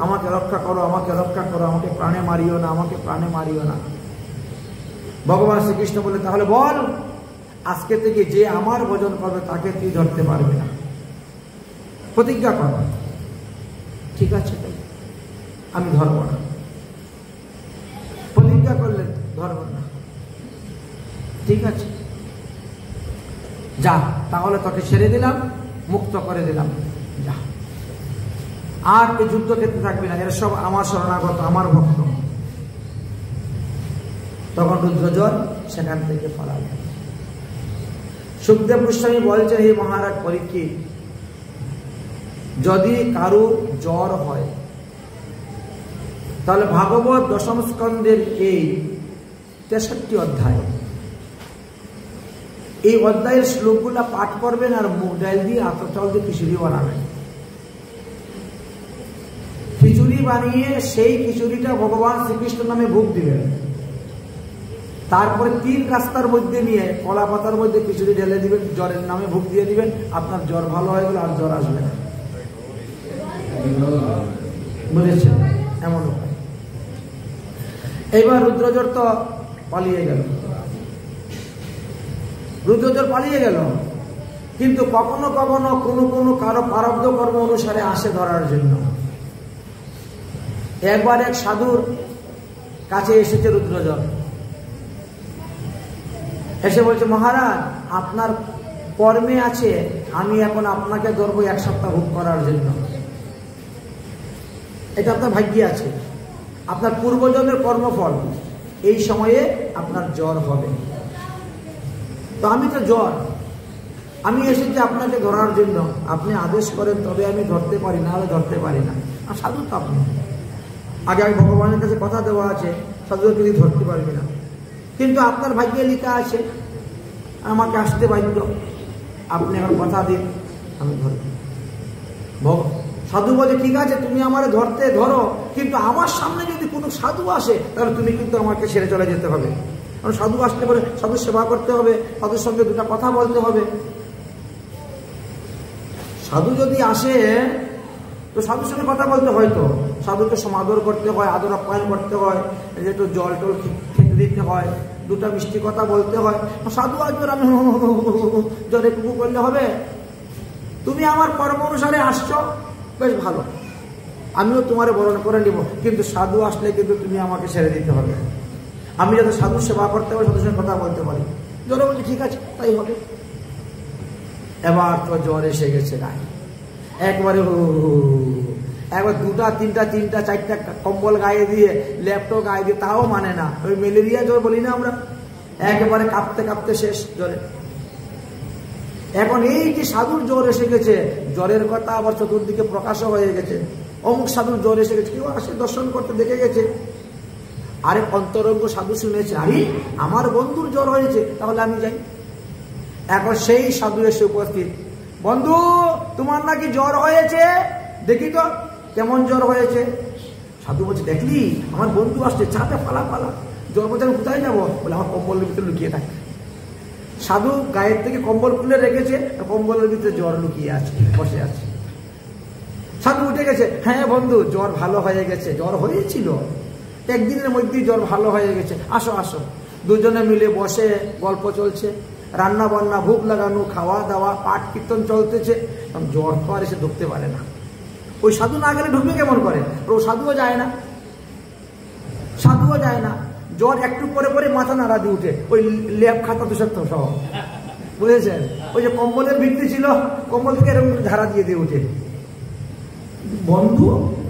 Speaker 1: আমাকে রক্ষা করো, আমাকে রক্ষা করো, আমাকে প্রাণে মারিও না, আমাকে প্রাণে মারিও না। ভগবান শ্রীকৃষ্ণ বলে, তাহলে বল, আজকে থেকে যে আমার ভজন করবে তাকে তুই ধরতে পারবি না, প্রতিজ্ঞা কর। ঠিক আছে, আমি ধরব না। প্রতিজ্ঞা করলেন ধরব না। ঠিক আছে, যা, তাহলে তোকে ছেড়ে দিলাম, মুক্ত করে দিলাম, যা, আর এই যুদ্ধ ক্ষেত্রে থাকবি না, এরা সব আমার শরণাগত, আমার ভক্ত। তখন রুদ্রজ্বর সেখান থেকে পলাল। সুখদেব গোস্বামী বলছেন, হে মহারাজ পরীক্ষিত, যদি কারো জ্বর হয় তাহলে ভাগবত দশম স্কন্ধের এই 63 অধ্যায়, এই অধ্যায়ের শ্লোকগুলা পাঠ করবেন আর মুগ ডাল দিয়ে আতর চাল দিয়ে খিচুড়ি বানাবেন। খিচুড়ি বানিয়ে সেই খিচুড়িটা ভগবান শ্রীকৃষ্ণ নামে ভোগ দিবেন। তারপরে 3 রাস্তার মধ্যে নিয়ে কলা পাতার মধ্যে খিচুড়ি ঢেলে দিবেন, জ্বরের নামে ভোগ দিয়ে দিবেন। আপনার জ্বর ভালো হয়ে গেলে আর জ্বর আসবে না। বুঝেছেন? এমন উপায়। এইবার রুদ্রজ্বর তো পালিয়ে গেল, রুদ্রজ্বর পালিয়ে গেল, কিন্তু কখনো কখনো কোনো কোনো কারো প্রারব্ধ কর্ম অনুসারে আসে ধরার জন্য। একবার এক সাধুর কাছে এসেছে রুদ্রজ্বর, এসে বলছে, মহারাজ আপনার কর্মে আছে, আমি এখন আপনাকে ধরবো 1 সপ্তাহ ভোগ করার জন্য। এটা আপনার ভাগ্যে আছে, আপনার পূর্বজন্মের কর্মফল, এই সময়ে আপনার জ্বর হবে। তো আমি তো জ্বর, আমি এসেছি আপনাকে ধরার জন্য, আপনি আদেশ করেন তবে আমি ধরতে পারি, না হলে ধরতে পারি না। আর সাধু তো আপনি, আগে আমি ভগবানের কাছে কথা দেওয়া আছে, সাধুকে যদি ধরতে পারবি না, কিন্তু আপনার ভাগ্যে লেখা আছে আমাকে আসতে বাধ্য, আপনি এখন কথা দিন, আমি ধরব। সাধু বলে, ঠিক আছে তুমি আমারে ধরতে ধরো, কিন্তু আমার সামনে যদি কোনো সাধু আসে তাহলে তুমি কিন্তু আমাকে ছেড়ে চলে যেতে হবে। কারণ সাধু আসতে পারে, সাধুর সেবা করতে হবে, সাধুর সঙ্গে 2টা কথা বলতে হবে। সাধু যদি আসে তো সাধুর সঙ্গে কথা বলতে হয়, তো সাধুকে সমাদর করতে হয়, আদর আপ্যায়ন করতে হয়, যেহেতু জল টল খেতে দিতে হয়, 2টা মিষ্টি কথা বলতে হয়। সাধু আসবে, আমি জ্বরে টুকু করলে হবে? তুমি আমার কর্ম অনুসারে আসছো, বেশ ভালো, আমিও তোমারে বরণ করে নিব, কিন্তু সাধু আসলে কিন্তু তুমি আমাকে ছেড়ে দিতে হবে। আমি যাতে সাধু সেবা করতে পারি, সাধুর সঙ্গে কথা বলতে পারি। জ্বরে বলছি ঠিক আছে, তাই হবে। এবার তো জ্বর এসে গেছে গায়ে, একবারে একবার 2টা 3টা 4টা কম্বল গায়ে দিয়ে, ল্যাপটপ গায়ে দিয়ে, তাও মানে না। ওই ম্যালেরিয়া জ্বর বলি না আমরা, একেবারে কাঁপতে কাঁপতে শেষ জ্বরে। এখন এই যে সাধুর জ্বর এসে গেছে, জ্বরের কথা আবার চতুর্দিকে প্রকাশও হয়ে গেছে, অমুক সাধুর জ্বর এসে গেছে, কেউ আসে দর্শন করতে, দেখে গেছে। আরে অন্তরঙ্গ সাধু শুনেছে, আরে আমার বন্ধুর জ্বর হয়েছে, তাহলে আমি যাই। এখন সেই সাধু এসে উপস্থিত, বন্ধু তোমার নাকি জ্বর হয়েছে, দেখি তো কেমন জ্বর হয়েছে। সাধু বলছে, দেখলি আমার বন্ধু আসছে, চাপে পালা পালা। জ্বর বলছে, আমি কোথায় যাবো? বলে আমার কম্বলের ভিতরে লুকিয়ে থাকে। সাধু গায়ের থেকে কম্বল খুলে রেখেছে, কম্বলের ভিতরে জ্বর লুকিয়ে আছে, বসে আছে। সাধু উঠে গেছে, হ্যাঁ বন্ধু জ্বর ভালো হয়ে গেছে, জ্বর হয়েছিল, একদিনের মধ্যেই জ্বর ভালো হয়ে গেছে, আসো আসো। দুজনে মিলে বসে গল্প চলছে, রান্না বান্না, ভুক লাগানো, খাওয়া দাওয়া, পাঠ কীর্তন চলতেছে। জ্বর তো আর এসে ঢুকতে পারে না। ওই সাধু না গেলে ঢুকবে কেমন করে? ও সাধুও যায় না, সাধুও যায় না। জ্বর একটু পরে পরে মাথা নাড়া দিয়ে উঠে, ওই ল্যাপ খাতা তুষার সহ, বুঝেছেন? ওই যে কম্বলের ভিত্তি ছিল, কম্বল থেকে এরকম ঝাড়া দিয়ে দিয়ে উঠে। বন্ধু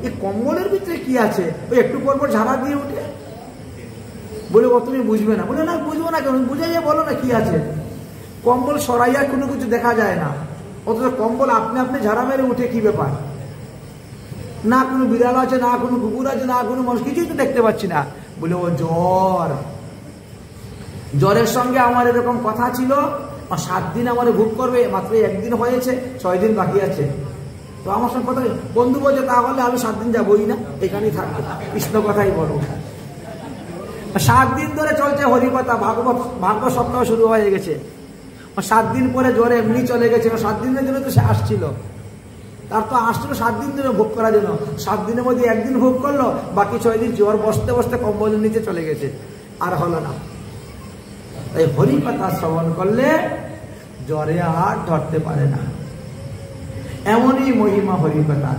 Speaker 1: এই কম্বলের ভিতরে কি আছে? ওই একটু পর পর ঝাড়া দিয়ে উঠে। বলে ও তুমি বুঝবে না। বলে না বুঝবো না কেন, বুঝে গিয়ে বলো না কি আছে। কম্বল সরাইয়া কোনো কিছু দেখা যায় না, অথচ কম্বল আপনি আপনি ঝাড়া মেরে উঠে, কি ব্যাপার? না কোনো বিড়াল আছে, না কোনো কুকুর আছে, না কোনো মানুষ, কিছুই তো দেখতে পাচ্ছি না। বলে ও জ্বর, জ্বরের সঙ্গে আমার এরকম কথা ছিল, 7 দিন আমার ভোগ করবে, মাত্র 1 দিন হয়েছে, 6 দিন বাকি আছে। তো আমার সঙ্গে কথা, বন্ধু বলছে তাহলে আমি 7 দিন যাবোই না, এখানেই থাকবো, কৃষ্ণ কথাই বলবো। 7 দিন ধরে চলছে হরিকথা, ভাগবত সপ্তাহ শুরু হয়ে গেছে। 7 দিন পরে জ্বরে এমনি চলে গেছে। 7 দিনের জন্য তো সে আসছিল, তার তো আসছিল 7 দিন ধরে ভোগ করার জন্য। 7 দিনের মধ্যে 1 দিন ভোগ করলো, বাকি 6 দিন জ্বর বসতে বসতে কম্বলের নিচে চলে গেছে, আর হলো না। এই হরিকথা শ্রবণ করলে জ্বরে আর ধরতে পারে না, এমনই মহিমা হরিকথা।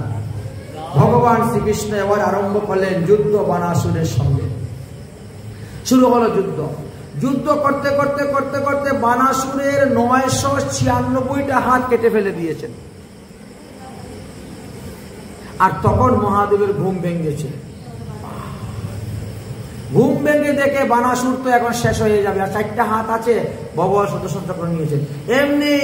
Speaker 1: ভগবান শ্রীকৃষ্ণ এবার আরম্ভ করলেন যুদ্ধ বানাসুরের সঙ্গে। শুরু হলো যুদ্ধ। যুদ্ধ করতে করতে করতে করতে বানাসুরের 996টা হাত কেটে ফেলে দিয়েছেন। আর তখন মহাদেবের ঘুম ভেঙেছে। ঘুম ভেঙে দেখে বানাসুর তো এখন শেষ হয়ে যাবে, আর 4টা হাত আছে, ভগবান সুদর্শন চক্র নিয়েছেন। এমনি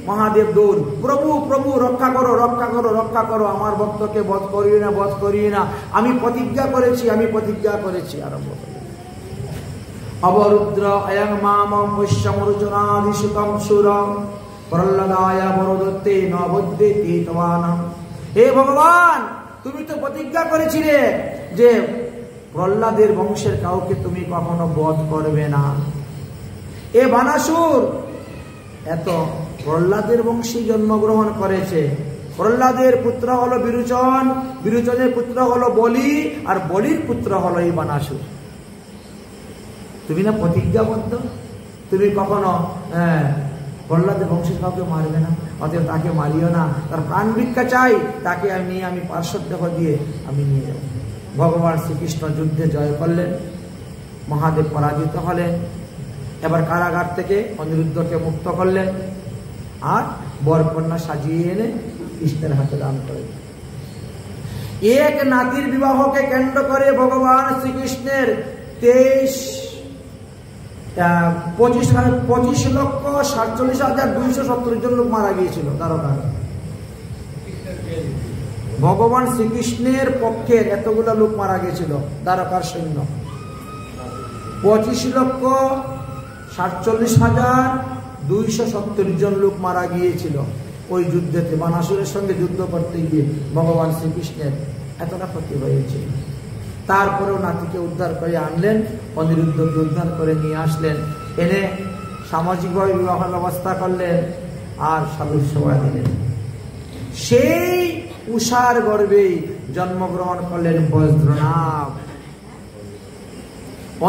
Speaker 1: মহাদেব দৌড়, প্রভু প্রভু রক্ষা করো রক্ষা করো রক্ষা করো, আমার ভক্তকে বধ করিয়ে না, বধ করিয়ে না, আমি প্রতিজ্ঞা করেছি, আমি প্রতিজ্ঞা করেছি। আরম্ভ করে অবরুদ্র অয়ং মামং পশ্যমরুচনাদিসুতং সুরং প্রহ্লাদায় বরদত্তে নবদ্যেতি তবানং। হে ভগবান, তুমি তো প্রতিজ্ঞা করেছিলে যে প্রহ্লাদের বংশের কাউকে তুমি কখনো বধ করবে না। এ বানাসুর এত প্রহ্লাদের বংশে জন্মগ্রহণ করেছে। প্রহ্লাদের পুত্র হলো বিরোচন, বিরোচনের পুত্র হলো বলি, আর বলির পুত্র হলো এই বানাসুর। তুমি না প্রতিজ্ঞাবদ্ধ, তুমি কখনো প্রহ্লাদের বংশের কাউকে মারবে না, অতএব তাকে মারিও না, তার প্রাণ ভিক্ষা চাই, তাকে আমি পার্শ্বদ দেহ দিয়ে আমি নিয়ে যাব। ভগবান শ্রীকৃষ্ণ যুদ্ধে জয় করলেন, মহাদেব পরাজিত হলেন। এবার কারাগার থেকে অনিরুদ্ধকে মুক্ত করলেন, আর বরকন্যা সাজিয়ে এনে কৃষ্ণের হাতে দান করেন। এক নাতির বিবাহকে কেন্দ্র করে ভগবান শ্রীকৃষ্ণের 25,47,270 জন লোক মারা গিয়েছিল দ্বারকার। ভগবান শ্রীকৃষ্ণের পক্ষের এতগুলো লোক মারা গিয়েছিল দ্বারকার সৈন্য। 25,47,270 জন লোক মারা গিয়েছিল ওই যুদ্ধেতে। বানাসুরের সঙ্গে যুদ্ধ করতে গিয়ে ভগবান শ্রীকৃষ্ণের এতটা ক্ষতি হয়েছিল। তারপরেও নাতিকে উদ্ধার করে আনলেন, অনিরুদ্ধকে উদ্ধার করে নিয়ে আসলেন, এনে সামাজিকভাবে বিবাহের ব্যবস্থা করলেন, আর সাধুর সেবা দিলেন। সেই উষার গর্ভে জন্মগ্রহণ করলেন বজ্রনাভ।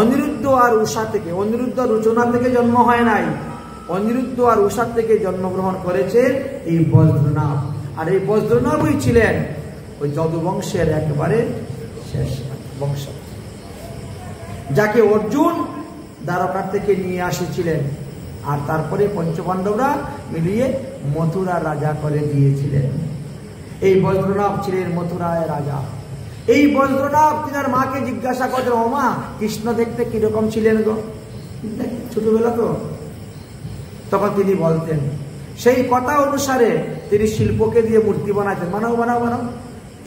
Speaker 1: অনিরুদ্ধ আর উষা থেকে, অনিরুদ্ধ রচনা থেকে জন্ম হয় নাই, অনিরুদ্ধ আর উষা থেকে জন্মগ্রহণ করেছেন এই বজ্রনাভ। আর এই বজ্রনাভই ছিলেন ওই যদুবংশের একেবারে শেষ বংশ। যাকে অর্জুন দ্বারকার থেকে নিয়ে আসেছিলেন, আর তারপরে পঞ্চপাণ্ডবরা মিলিয়ে মথুরা রাজা করে দিয়েছিলেন। এই বজ্রনাভ ছিলেন মথুরায় রাজা। এই বজ্রনাভ তিনার মাকে জিজ্ঞাসা করতেন, ও মা, কৃষ্ণ দেখতে কিরকম ছিলেন গো? ছোটবেলা তো। তখন তিনি বলতেন, সেই কথা অনুসারে তিনি শিল্পকে দিয়ে মূর্তি বানাতেন। বানাও বানাও বানাও,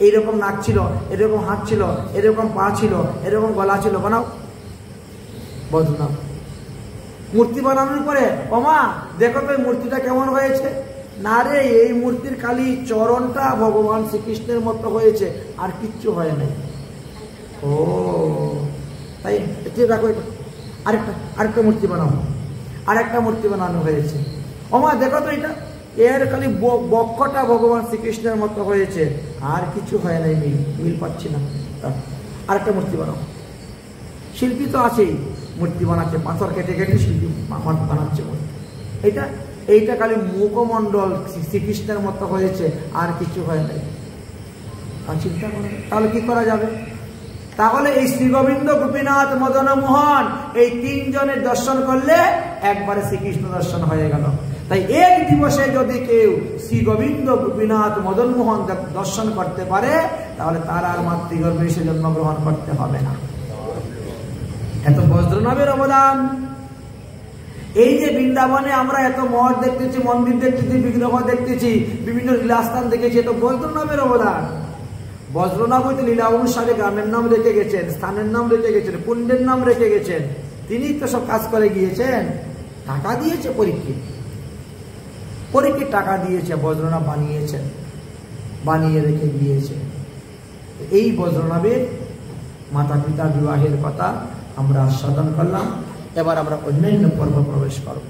Speaker 1: এইরকম নাক ছিল, এরকম হাত ছিল, এরকম পা ছিল, এরকম গলা ছিল, বানাও। বজ্রনাভ মূর্তি বানানোর পরে, ও মা দেখো তো এই মূর্তিটা কেমন হয়েছে? না রে, এই মূর্তির খালি চরণটা ভগবান শ্রীকৃষ্ণের মতো হয়েছে, আর কিচ্ছু হয় নাই। ও তাই রাখো, আরেকটা মূর্তি বানাও। আরেকটা মূর্তি বানানো হয়েছে। ও মা দেখো তো এটা, এর খালি বক্ষটা ভগবান শ্রীকৃষ্ণের মতো হয়েছে, আর কিছু হয় নাই, মিল পাচ্ছি না। আরেকটা মূর্তি বানাও। শিল্পী তো আছেই, মূর্তি বানাচ্ছে, পাথর কেটে কেটে শিল্পী বানাচ্ছে মূর্তি। এইটা খালি মুখমণ্ডল শ্রীকৃষ্ণের মতো হয়েছে, আর কিছু হয় নাই। চিন্তা করে তাহলে কি করা যাবে? তাহলে এই শ্রীগোবিন্দ, গোপীনাথ, মদন মোহন, এই তিনজনের দর্শন করলে একবারে শ্রীকৃষ্ণ দর্শন হয়ে গেল। তাই এক দিবসে যদি কেউ শ্রীগোবিন্দ, গোপীনাথ, মদন মোহন দর্শন করতে পারে, তাহলে তার আর মাতৃগর্ভে এসে জন্মগ্রহণ করতে হবে না। এত বজ্রনাভের অবদান। এই যে বৃন্দাবনে আমরা এত মঠ দেখতেছি, মন্দির দেখতেছি, বিগ্রহ দেখতেছি, বিভিন্ন লীলাস্থান দেখেছি, এত বজ্রনাভের অবদান। বজ্রনাভ হইতে লীলা অনুসারে গ্রামের নাম রেখে গেছেন, স্থানের নাম রেখে গেছেন, পুণ্যের নাম রেখে গেছেন। তিনি তো সব কাজ করে গিয়েছেন। টাকা দিয়েছে পরীক্ষিত টাকা দিয়েছে, বজ্রনাভ বানিয়েছেন, বানিয়ে রেখে গিয়েছে। এই বজ্রনাভের মাতা পিতা বিবাহের কথা আমরা আস্বাদন করলাম। এবার আমরা অন্যান্য পর্ব প্রবেশ করব।